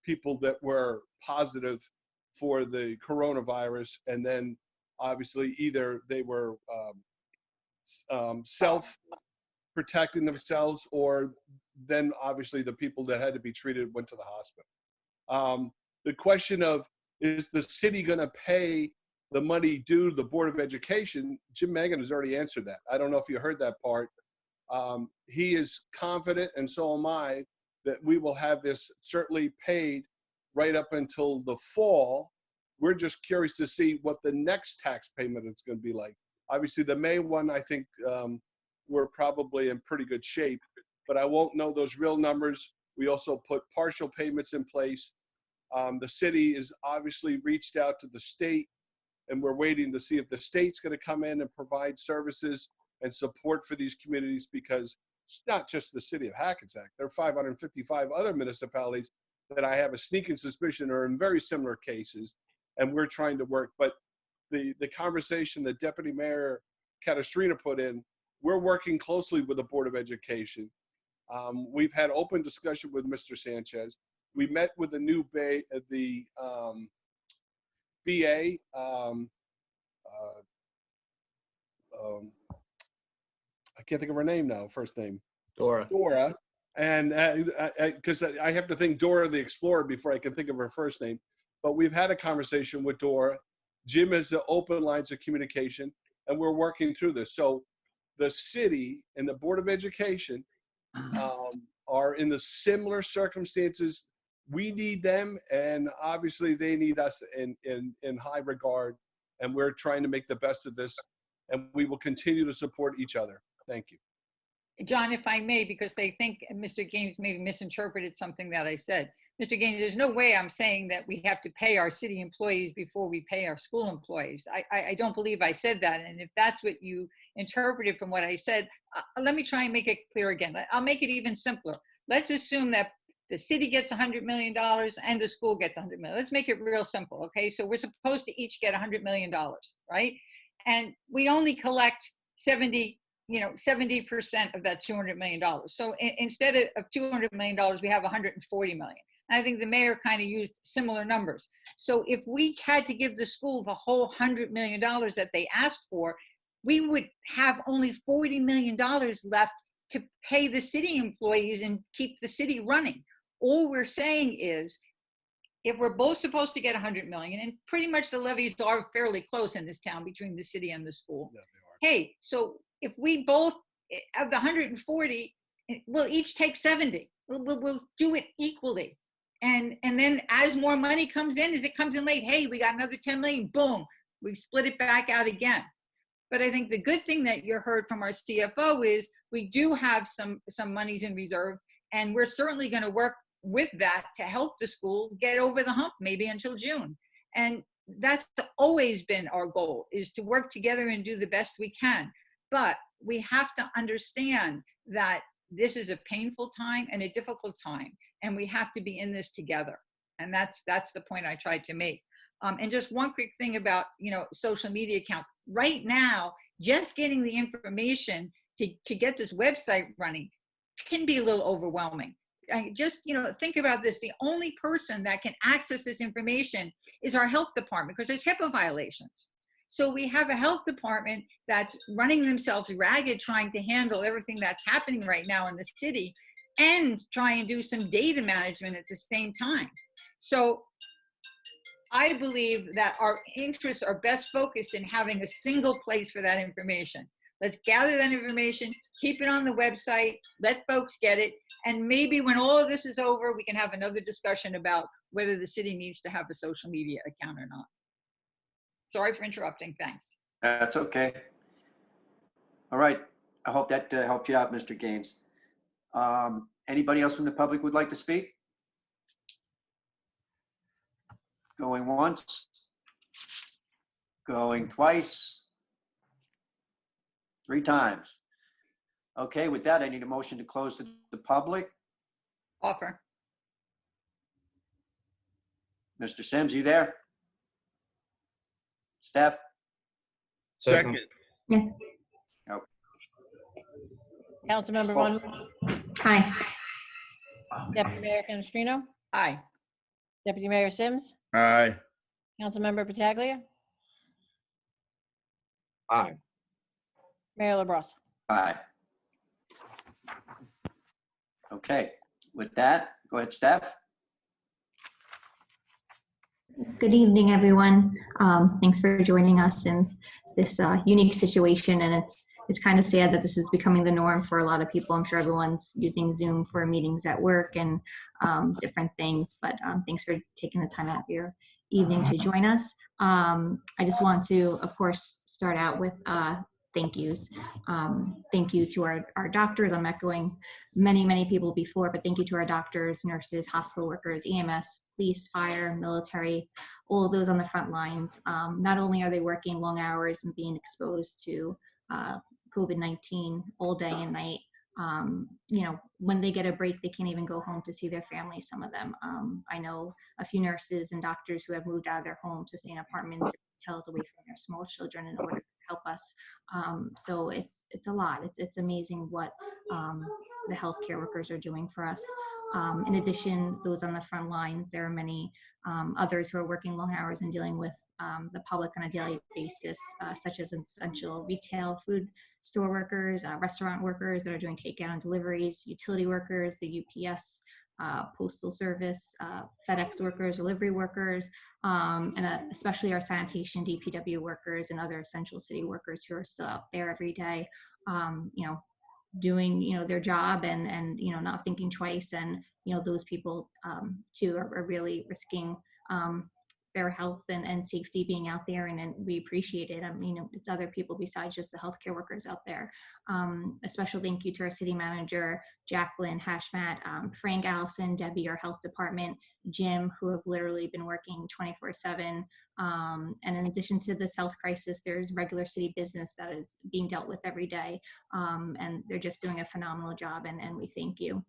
people that were positive for the coronavirus. And then obviously either they were self-protecting themselves, or then obviously the people that had to be treated went to the hospital. The question of, is the city going to pay the money due to the Board of Education? Jim Megan has already answered that. I don't know if you heard that part. He is confident, and so am I, that we will have this certainly paid right up until the fall. We're just curious to see what the next tax payment is going to be like. Obviously, the May one, I think we're probably in pretty good shape, but I won't know those real numbers. We also put partial payments in place. The city is obviously reached out to the state, and we're waiting to see if the state's going to come in and provide services and support for these communities, because it's not just the city of Hackensack. There are 555 other municipalities that I have a sneaking suspicion are in very similar cases, and we're trying to work. But the conversation that Deputy Mayor Catastrina put in, we're working closely with the Board of Education. We've had open discussion with Mr. Sanchez. We met with the new BA. I can't think of her name now. First name. Dora. And because I have to think Dora the Explorer before I can think of her first name. But we've had a conversation with Dora. Jim has the open lines of communication, and we're working through this. So the city and the Board of Education are in the similar circumstances. We need them, and obviously they need us in high regard. And we're trying to make the best of this, and we will continue to support each other. Thank you. John, if I may, because they think Mr. Gaines maybe misinterpreted something that I said. Mr. Gaines, there's no way I'm saying that we have to pay our city employees before we pay our school employees. I don't believe I said that. And if that's what you interpreted from what I said, let me try and make it clear again. I'll make it even simpler. Let's assume that the city gets $100 million and the school gets $100 million. Let's make it real simple, okay? So we're supposed to each get $100 million, right? And we only collect 70% of that $200 million. So instead of $200 million, we have $140 million. And I think the mayor kind of used similar numbers. So if we had to give the school the whole $100 million that they asked for, we would have only $40 million left to pay the city employees and keep the city running. All we're saying is, if we're both supposed to get 100 million, and pretty much the levies are fairly close in this town between the city and the school. Yeah, they are. Hey, so if we both, of the 140, we'll each take 70. We'll do it equally. And then as more money comes in, as it comes in late, hey, we got another 10 million, boom, we split it back out again. But I think the good thing that you heard from our CFO is we do have some monies in reserve, and we're certainly going to work with that to help the school get over the hump, maybe until June. And that's always been our goal, is to work together and do the best we can. But we have to understand that this is a painful time and a difficult time, and we have to be in this together. And that's the point I tried to make. And just one quick thing about, social media accounts. Right now, just getting the information to get this website running can be a little overwhelming. Just, think about this. The only person that can access this information is our health department, because there's HIPAA violations. So we have a health department that's running themselves ragged trying to handle everything that's happening right now in the city and try and do some data management at the same time. So I believe that our interests are best focused in having a single place for that information. Let's gather that information, keep it on the website, let folks get it, and maybe when all of this is over, we can have another discussion about whether the city needs to have a social media account or not. Sorry for interrupting, thanks. That's okay. All right, I hope that helped you out, Mr. Gaines. Anybody else from the public would like to speak? Going once, going twice, 3 times. Okay, with that, I need a motion to close to the public. Offer. Mr. Sims, you there? Steph? Second. Yeah. Oh, Councilmember Von, Aye. Deputy Mayor Canestrino, Aye. Deputy Mayor Sims, Aye. Councilmember Pataglia, Aye. Mayor LaBrus. aye. Okay, with that, go ahead, Steph. Good evening, everyone. Thanks for joining us in this unique situation, and it's kind of sad that this is becoming the norm for a lot of people. I'm sure everyone's using Zoom for meetings at work and different things, but thanks for taking the time out of your evening to join us. I just want to, of course, start out with thank yous. Thank you to our doctors. I'm echoing many people before, but thank you to our doctors, nurses, hospital workers, EMS, police, fire, military, all of those on the front lines. Not only are they working long hours and being exposed to COVID-19 all day and night, when they get a break, they can't even go home to see their family, some of them. I know a few nurses and doctors who have moved out of their homes to stay in apartments, hotels away from their small children in order to help us. So it's a lot. It's amazing what the healthcare workers are doing for us. In addition, those on the front lines, there are many others who are working long hours and dealing with the public on a daily basis, such as essential retail food store workers, restaurant workers that are doing takeout and deliveries, utility workers, the UPS, postal service, FedEx workers, delivery workers, and especially our sanitation, DPW workers, and other essential city workers who are still out there every day, doing their job and not thinking twice. And those people too are really risking their health and safety being out there, and we appreciate it. I mean, it's other people besides just the healthcare workers out there. A special thank you to our city manager, Jacqueline, Hashmat, Frank, Allison, Debbie, our health department, Jim, who have literally been working 24/7. And in addition to this health crisis, there's regular city business that is being dealt with every day. And they're just doing a phenomenal job, and we thank you.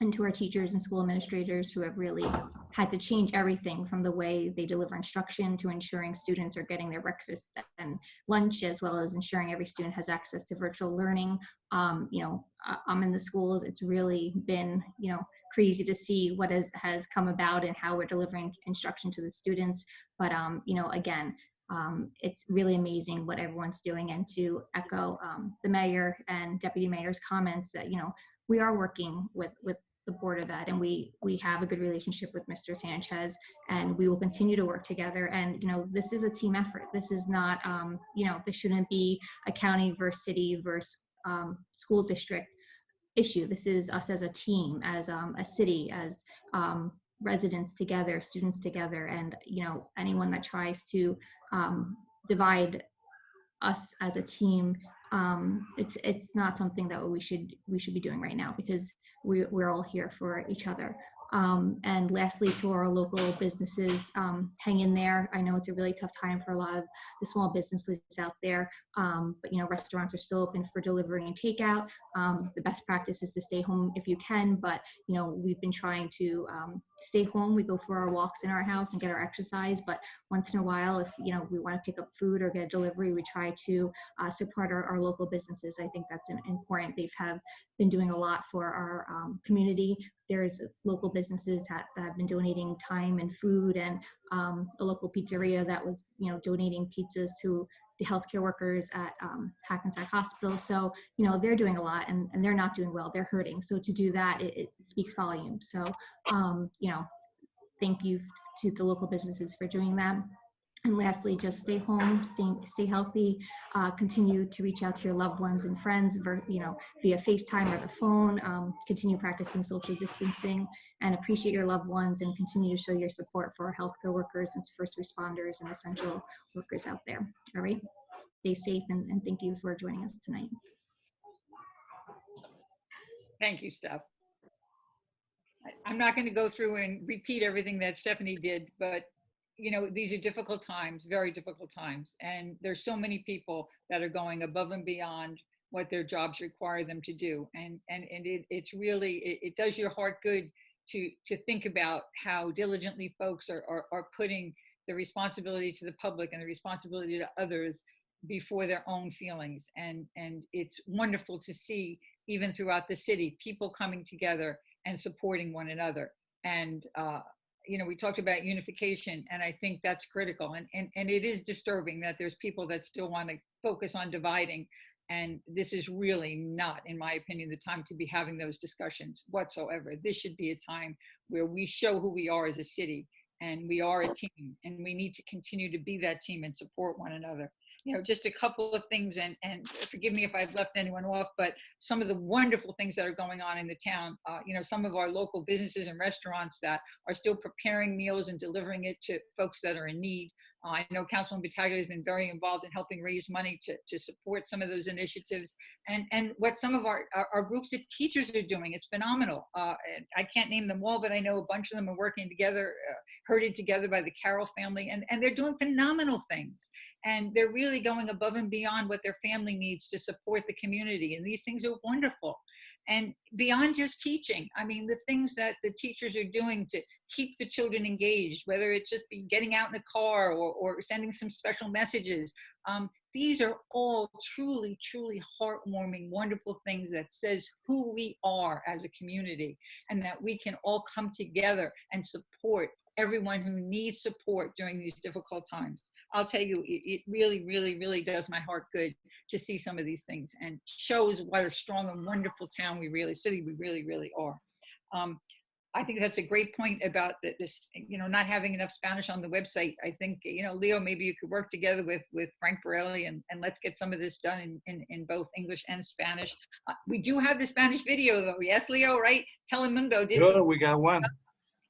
And to our teachers and school administrators who have really had to change everything from the way they deliver instruction to ensuring students are getting their breakfast and lunch, as well as ensuring every student has access to virtual learning. I'm in the schools. It's really been, crazy to see what has come about and how we're delivering instruction to the students. But, again, it's really amazing what everyone's doing. And to echo the mayor and deputy mayor's comments that, we are working with the board of that, and we have a good relationship with Mr. Sanchez, and we will continue to work together. And this is a team effort. This is not this shouldn't be a county versus city versus school district issue. This is us as a team, as a city, as residents together, students together. And anyone that tries to divide us as a team, it's not something that we should be doing right now, because we're all here for each other. And lastly, to our local businesses, hang in there. I know it's a really tough time for a lot of the small businesses out there, but restaurants are still open for delivery and takeout. The best practice is to stay home if you can, but we've been trying to stay home. We go for our walks in our house and get our exercise, but once in a while, if we want to pick up food or get a delivery, we try to support our local businesses. I think that's important. They've been doing a lot for our community. There's local businesses that have been donating time and food, and a local pizzeria that was donating pizzas to the healthcare workers at Hackensack Hospital. So they're doing a lot, and they're not doing well. They're hurting. So to do that, it speaks volumes. So thank you to the local businesses for doing that. And lastly, just stay home, stay healthy, continue to reach out to your loved ones and friends, via FaceTime or the phone, continue practicing social distancing, and appreciate your loved ones, and continue to show your support for our healthcare workers and first responders and essential workers out there. All right, stay safe, and thank you for joining us tonight. Thank you, Steph. I'm not going to go through and repeat everything that Stephanie did, but these are difficult times, very difficult times. And there's so many people that are going above and beyond what their jobs require them to do. And it's really, it does your heart good to think about how diligently folks are putting the responsibility to the public and the responsibility to others before their own feelings. And it's wonderful to see, even throughout the city, people coming together and supporting one another. And, we talked about unification, and I think that's critical. And it is disturbing that there's people that still want to focus on dividing. And this is really not, in my opinion, the time to be having those discussions whatsoever. This should be a time where we show who we are as a city, and we are a team, and we need to continue to be that team and support one another. Just a couple of things, and forgive me if I've left anyone off, but some of the wonderful things that are going on in the town, some of our local businesses and restaurants that are still preparing meals and delivering it to folks that are in need. I know Councilman Battaglia has been very involved in helping raise money to support some of those initiatives. And what some of our groups of teachers are doing, it's phenomenal. I can't name them all, but I know a bunch of them are working together, herded together by the Carroll family, and they're doing phenomenal things. And they're really going above and beyond what their family needs to support the community. And these things are wonderful. And beyond just teaching, I mean, the things that the teachers are doing to keep the children engaged, whether it just be getting out in a car or sending some special messages. These are all truly, truly heartwarming, wonderful things that says who we are as a community, and that we can all come together and support everyone who needs support during these difficult times. I'll tell you, it really, really, really does my heart good to see some of these things, and shows what a strong and wonderful town we really, really are. I think that's a great point about this, not having enough Spanish on the website. I think, Leo, maybe you could work together with Frank Borelli and let's get some of this done in both English and Spanish. We do have the Spanish video though. Yes, Leo, right? Telemundo did. Sure, we got one.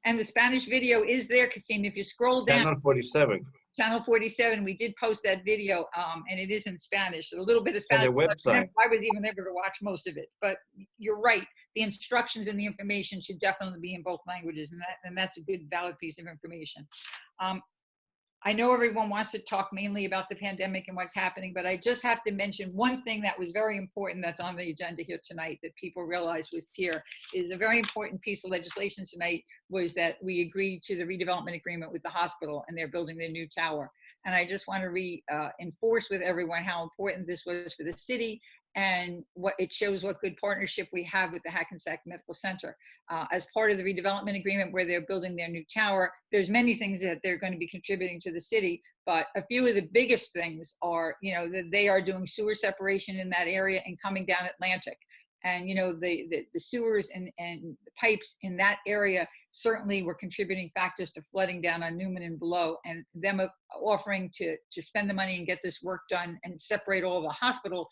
And the Spanish video is there, Christine. If you scroll down. Channel 47. Channel 47, we did post that video, and it is in Spanish. A little bit of And Spanish. their website. I was even able to watch most of it. But you're right. The instructions and the information should definitely be in both languages, and that's a good, valid piece of information. I know everyone wants to talk mainly about the pandemic and what's happening, but I just have to mention one thing that was very important that's on the agenda here tonight that people realize was here is a very important piece of legislation tonight was that we agreed to the redevelopment agreement with the hospital, and they're building their new tower. And I just want to reinforce with everyone how important this was for the city, and what it shows what good partnership we have with the Hackensack Medical Center. As part of the redevelopment agreement where they're building their new tower, there's many things that they're going to be contributing to the city, but a few of the biggest things are, that they are doing sewer separation in that area and coming down Atlantic. And, the sewers and the pipes in that area certainly were contributing factors to flooding down on Newman and below, and them offering to spend the money and get this work done and separate all the hospital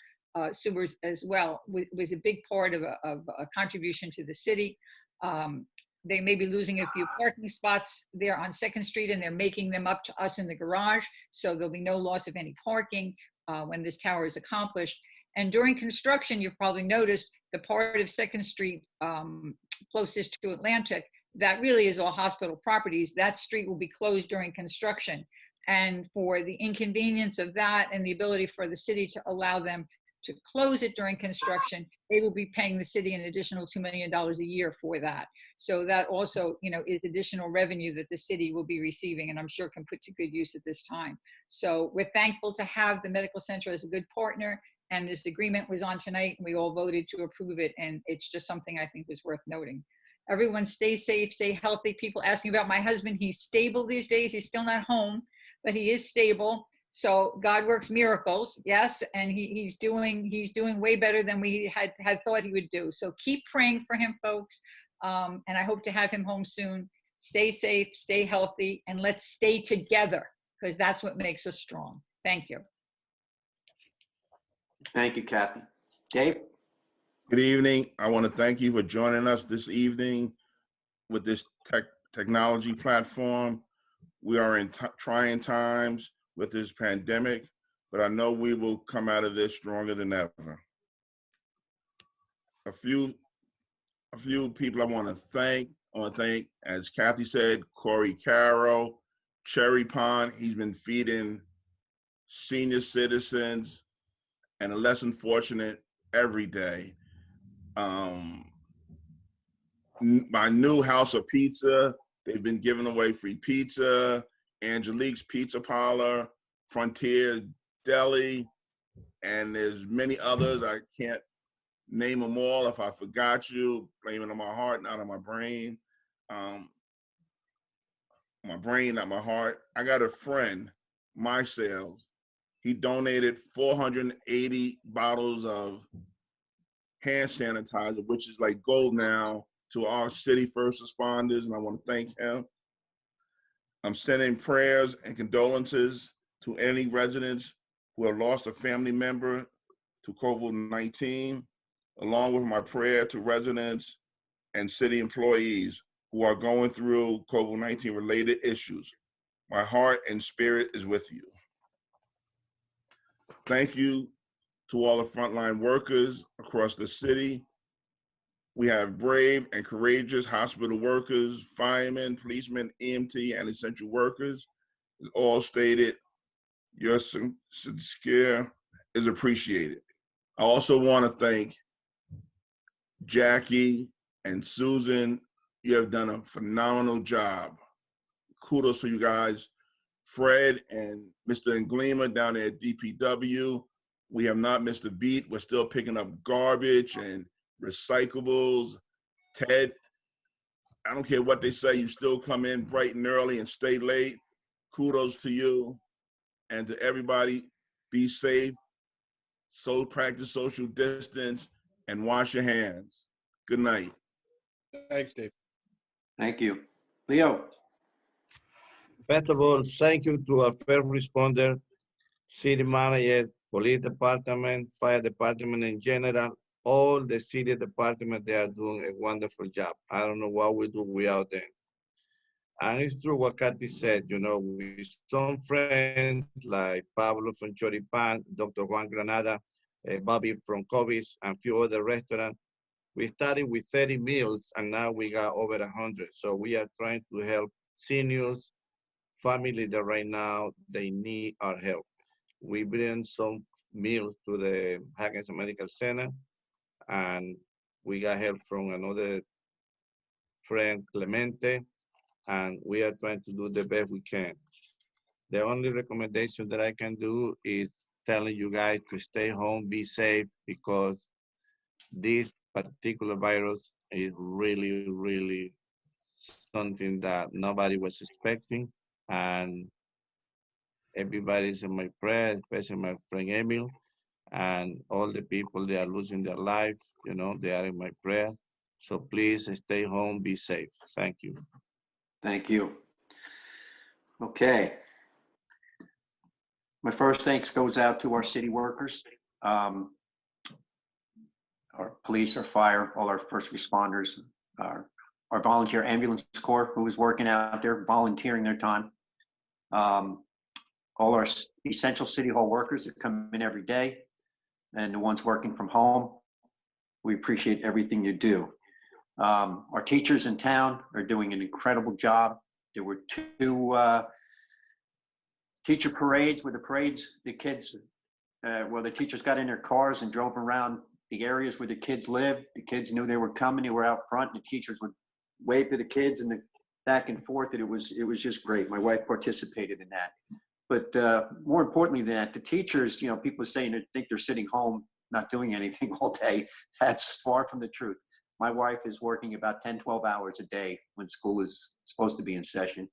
sewers as well was a big part of a contribution to the city. They may be losing a few parking spots there on 2nd Street, and they're making them up to us in the garage. So there'll be no loss of any parking when this tower is accomplished. And during construction, you've probably noticed the part of 2nd Street closest to Atlantic, that really is all hospital properties. That street will be closed during construction. And for the inconvenience of that and the ability for the city to allow them to close it during construction, they will be paying the city an additional $2 million a year for that. So that also, is additional revenue that the city will be receiving, and I'm sure can put to good use at this time. So we're thankful to have the medical center as a good partner, and this agreement was on tonight, and we all voted to approve it, and it's just something I think was worth noting. Everyone stay safe, stay healthy. People asking about my husband. He's stable these days. He's still not home, but he is stable. So God works miracles, yes, and he's doing way better than we had thought he would do. So keep praying for him, folks, and I hope to have him home soon. Stay safe, stay healthy, and let's stay together, because that's what makes us strong. Thank you. Thank you, Kathy. Dave? Good evening. I want to thank you for joining us this evening with this technology platform. We are in trying times with this pandemic, but I know we will come out of this stronger than ever. A few people I want to thank. As Kathy said, Corey Carroll, Cherry Pond. He's been feeding senior citizens and the less unfortunate every day. My new House of Pizza, they've been giving away free pizza. Angelique's Pizza Parlor, Frontier Deli, and there's many others. I can't name them all. If I forgot you, blame it on my heart, not on my brain. My brain, not my heart. I got a friend, My Sales. He donated 480 bottles of hand sanitizer, which is like gold now, to our city first responders, and I want to thank him. I'm sending prayers and condolences to any residents who have lost a family member to COVID-19, along with my prayer to residents and city employees who are going through COVID-19 related issues. My heart and spirit is with you. Thank you to all the frontline workers across the city. We have brave and courageous hospital workers, firemen, policemen, EMT, and essential workers. As all stated, your sincere is appreciated. I also want to thank Jackie, and Susan, you have done a phenomenal job. Kudos to you guys. Fred and Mr. Englima down there at DPW. We have not missed a beat. We're still picking up garbage and recyclables. Ted, I don't care what they say, you still come in bright and early and stay late. Kudos to you. And to everybody, be safe, so practice social distance, and wash your hands. Good night. Thanks, Dave. Thank you. Leo? First of all, thank you to our first responder, city manager, police department, fire department in general, all the city department, they are doing a wonderful job. I don't know what we do without them. And it's true what Kathy said, you know, with some friends like Pablo from Choripan, Dr. Juan Granada, Bobby from Kobe's, and a few other restaurants. We started with 30 meals and now we got over 100. So we are trying to help seniors, family that right now, they need our help. We bring some meals to the Hackensack Medical Center, and we got help from another friend, Clemente, and we are trying to do the best we can. The only recommendation that I can do is telling you guys to stay home, be safe, because this particular virus is really, really something that nobody was expecting. And everybody's in my prayer, especially my friend Emil, and all the people that are losing their life, you know, they are in my prayers. So please stay home, be safe. Thank you. Thank you. Okay. My first thanks goes out to our city workers, our police, our fire, all our first responders, our volunteer ambulance corps who is working out there, volunteering their time. All our essential city hall workers that come in every day, and the ones working from home. We appreciate everything you do. Our teachers in town are doing an incredible job. There were 2 teacher parades where the kids, the teachers got in their cars and drove around the areas where the kids lived. The kids knew they were coming, they were out front, and the teachers would wave to the kids and back and forth, and it was just great. My wife participated in that. But more importantly than that, the teachers, you know, people are saying they think they're sitting home not doing anything all day. That's far from the truth. My wife is working about 10, 12 hours a day when school is supposed to be in session.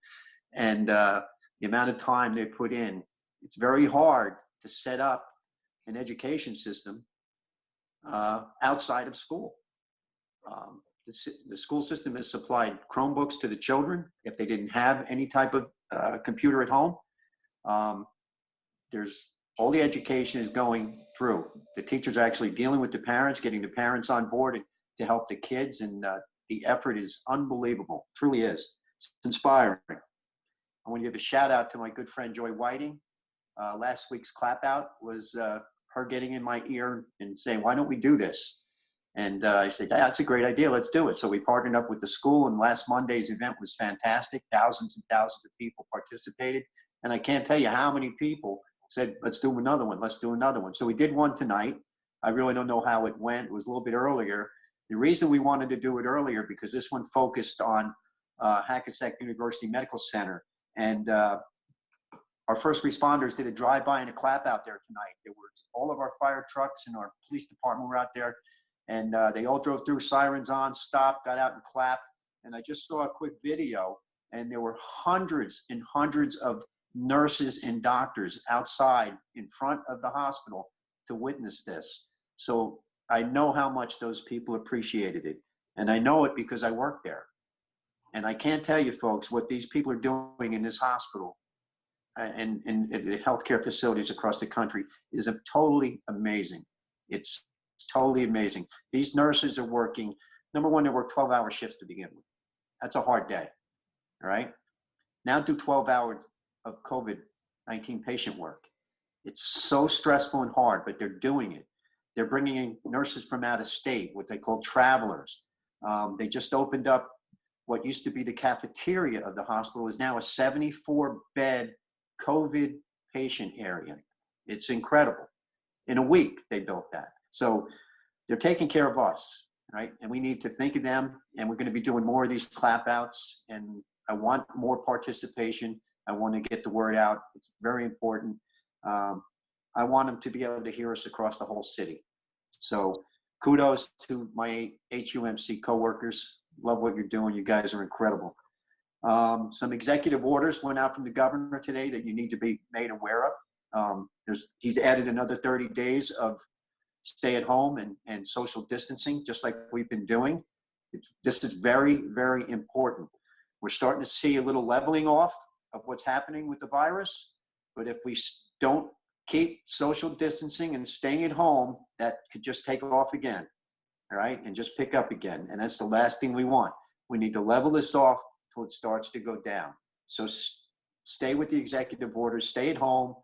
And the amount of time they put in, it's very hard to set up an education system outside of school. The school system has supplied Chromebooks to the children if they didn't have any type of computer at home. There's all the education is going through. The teachers are actually dealing with the parents, getting the parents on board to help the kids, and the effort is unbelievable. Truly is. It's inspiring. I want to give a shout out to my good friend Joy Whiting. Last week's clap out was her getting in my ear and saying, "Why don't we do this?" And I said, "That's a great idea. Let's do it." So we partnered up with the school, and last Monday's event was fantastic. Thousands and thousands of people participated. And I can't tell you how many people said, "Let's do another one. Let's do another one." So we did one tonight. I really don't know how it went. It was a little bit earlier. The reason we wanted to do it earlier, because this one focused on Hackensack University Medical Center. And our first responders did a drive-by and a clap out there tonight. There were all of our fire trucks and our police department were out there. And they all drove through, sirens on, stopped, got out and clapped. And I just saw a quick video, and there were hundreds and hundreds of nurses and doctors outside in front of the hospital to witness this. So I know how much those people appreciated it. And I know it because I work there. And I can't tell you folks what these people are doing in this hospital and in healthcare facilities across the country is totally amazing. It's totally amazing. These nurses are working, number one, they work 12-hour shifts to begin with. That's a hard day, all right? Now do 12 hours of COVID-19 patient work. It's so stressful and hard, but they're doing it. They're bringing in nurses from out of state, what they call travelers. They just opened up what used to be the cafeteria of the hospital is now a 74-bed COVID patient area. It's incredible. In a week, they built that. So they're taking care of us. right? And we need to think of them, and we're going to be doing more of these clap outs, and I want more participation. I want to get the word out. It's very important. I want them to be able to hear us across the whole city. So kudos to my HUMC coworkers. Love what you're doing. You guys are incredible. Some executive orders went out from the governor today that you need to be made aware of. He's added another 30 days of stay at home and social distancing, just like we've been doing. This is very, very important. We're starting to see a little leveling off of what's happening with the virus, but if we don't keep social distancing and staying at home, that could just take off again, all right, and just pick up again. And that's the last thing we want. We need to level this off till it starts to go down. So stay with the executive orders, stay at home,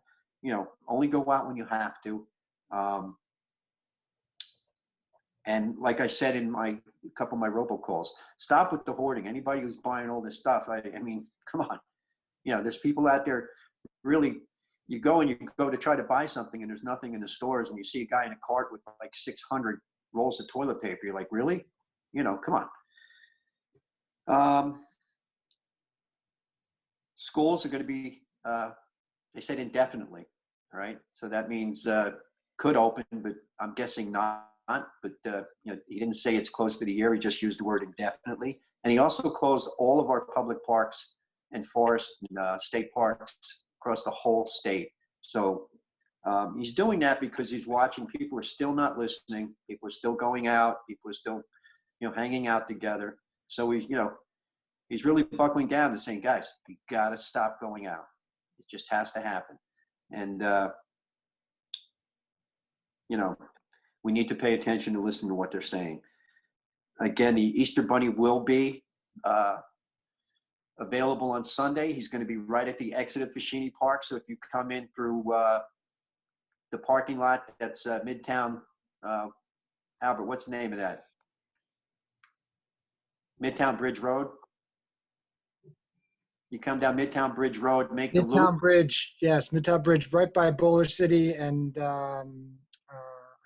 only go out when you have to. And like I said in a couple of my robocalls, stop with the hoarding. Anybody who's buying all this stuff, I mean, come on. There's people out there, really, you go to try to buy something and there's nothing in the stores, and you see a guy in a cart with like 600 rolls of toilet paper. You're like, really? Come on. Schools are going to be, they said indefinitely, all right? So that means could open, but I'm guessing not. But he didn't say it's closed for the year. He just used the word indefinitely. And he also closed all of our public parks and forests and state parks across the whole state. So he's doing that because he's watching people are still not listening. People are still going out. People are still, hanging out together. So he's really buckling down and saying, guys, you got to stop going out. It just has to happen. And, we need to pay attention to listen to what they're saying. Again, the Easter Bunny will be available on Sunday. He's going to be right at the exit of Fashini Park. So if you come in through the parking lot, that's Midtown, Albert, what's the name of that? Midtown Bridge Road. You come down Midtown Bridge Road, make the loop. Midtown Bridge, yes, Midtown Bridge, right by Bowler City and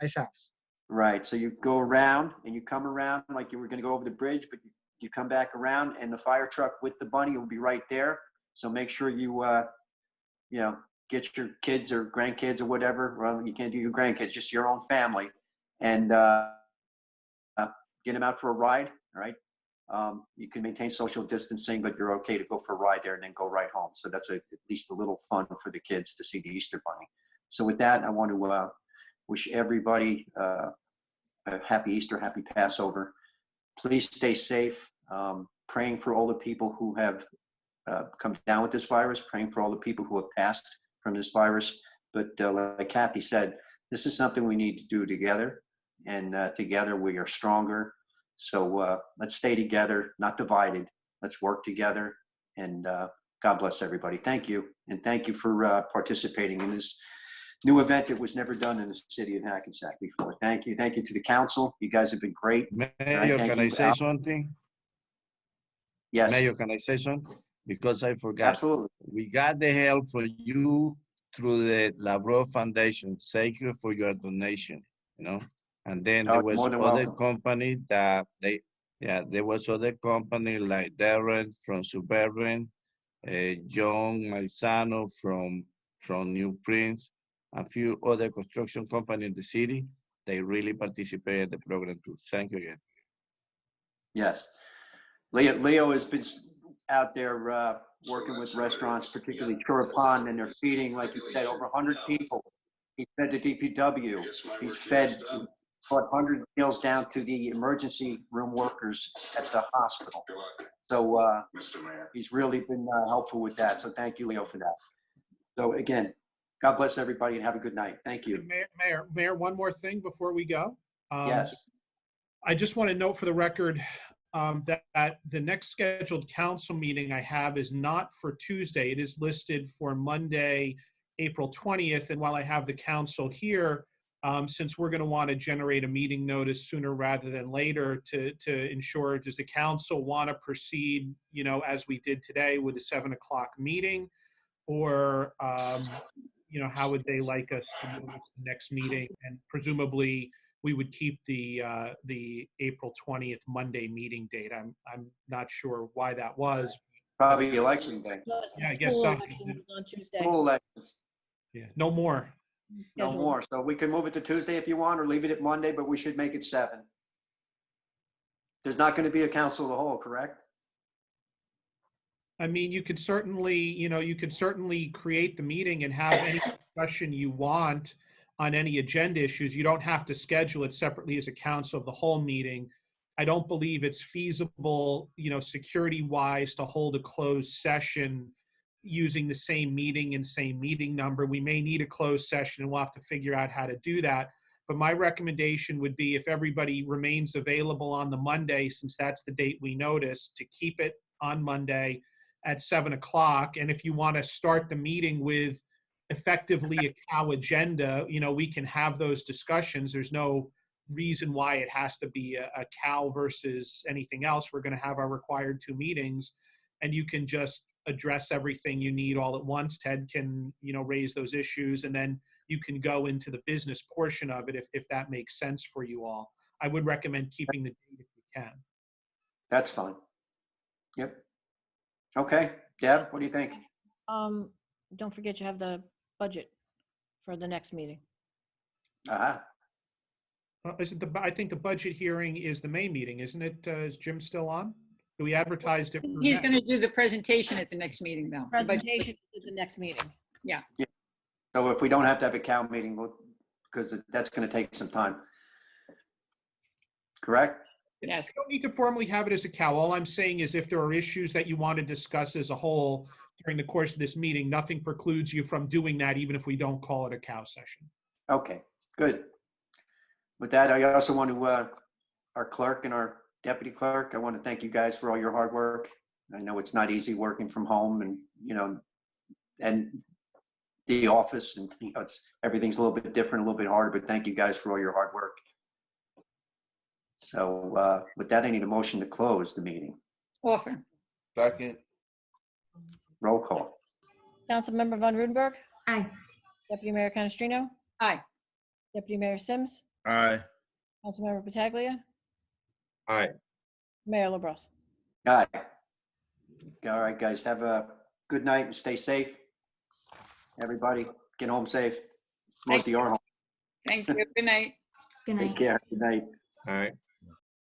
Ice House. Right, so you go around and you come around like you were going to go over the bridge, but you come back around and the fire truck with the bunny will be right there. So make sure you, get your kids or grandkids or whatever. Well, you can't do your grandkids, just your own family, and get them out for a ride. All right. You can maintain social distancing, but you're okay to go for a ride there and then go right home. So that's at least a little fun for the kids to see the Easter Bunny. So with that, I want to wish everybody a happy Easter, happy Passover. Please stay safe. Praying for all the people who have come down with this virus, praying for all the people who have passed from this virus. But like Kathy said, this is something we need to do together, and together we are stronger. So let's stay together, not divided. Let's work together, and God bless everybody. Thank you, and thank you for participating in this new event that was never done in the city of Hackensack before. Thank you. Thank you to the council. You guys have been great. Mayor, can I say something? Yes. Mayor, can I say something? Because I forgot. Absolutely. We got the help from you through the Labro Foundation. Thank you for your donation, And then there was other company that there was other company like Darren from Suburban, John Malzano from New Prince, a few other construction companies in the city. They really participated in the program too. Thank you again. Yes. Leo has been out there working with restaurants, particularly Churapan, and they're feeding, like you said, over 100 people. He's fed the DPW. He's brought 100 meals down to the emergency room workers at the hospital. So he's really been helpful with that. So thank you, Leo, for that. So again, God bless everybody and have a good night. Thank you. Mayor, one more thing before we go. Yes. I just want to note for the record that the next scheduled council meeting I have is not for Tuesday. It is listed for Monday, April 20th. And while I have the council here, since we're going to want to generate a meeting notice sooner rather than later to ensure, does the council want to proceed, as we did today with a 7 o'clock meeting, or, how would they like us to move the next meeting? And presumably we would keep the April 20th Monday meeting date. I'm not sure why that was. Probably election day. No, it's the Yeah, I guess school so. election is on Tuesday. School elections, Yeah, no more. no Schedule. more. So we can move it to Tuesday if you want, or leave it at Monday, but we should make it 7. There's not going to be a council of the whole, correct? I mean, you could certainly create the meeting and have any discussion you want on any agenda issues. You don't have to schedule it separately as a council of the whole meeting. I don't believe it's feasible, security-wise, to hold a closed session using the same meeting and same meeting number. We may need a closed session, and we'll have to figure out how to do that. But my recommendation would be, if everybody remains available on the Monday, since that's the date we noticed, to keep it on Monday at 7 o'clock. And if you want to start the meeting with effectively a cow agenda, we can have those discussions. There's no reason why it has to be a cow versus anything else. We're going to have our required 2 meetings, and you can just address everything you need all at once. Ted can, raise those issues, and then you can go into the business portion of it if that makes sense for you all. I would recommend keeping the date if you can. That's fine. Yep. Okay, Deb, what do you think? Don't forget you have the budget for the next meeting. I think the budget hearing is the May meeting, isn't it? Is Jim still on? We advertised it. He's going to do the presentation at the next meeting, though. Presentation at the next meeting. Yeah. So if we don't have to have a cow meeting, because that's going to take some time. Correct? Yes. You don't need to formally have it as a cow. All I'm saying is, if there are issues that you want to discuss as a whole during the course of this meeting, nothing precludes you from doing that, even if we don't call it a cow session. Okay, good. With that, I also want to, our clerk and our deputy clerk, I want to thank you guys for all your hard work. I know it's not easy working from home, and, and the office, and everything's a little bit different, a little bit harder, but thank you guys for all your hard work. So with that, I need a motion to close the meeting. Offer. Second. Roll call. Councilmember Von Rudenberg. Aye. Deputy Mayor Canestrino. Aye. Deputy Mayor Sims. Aye. Councilmember Pataglia. Aye. Mayor LaBrus. All right. All right, guys, have a good night and stay safe. Everybody, get home safe. Most of you are home. Thank you. Good night. Good night. Take care. Good night. Aye.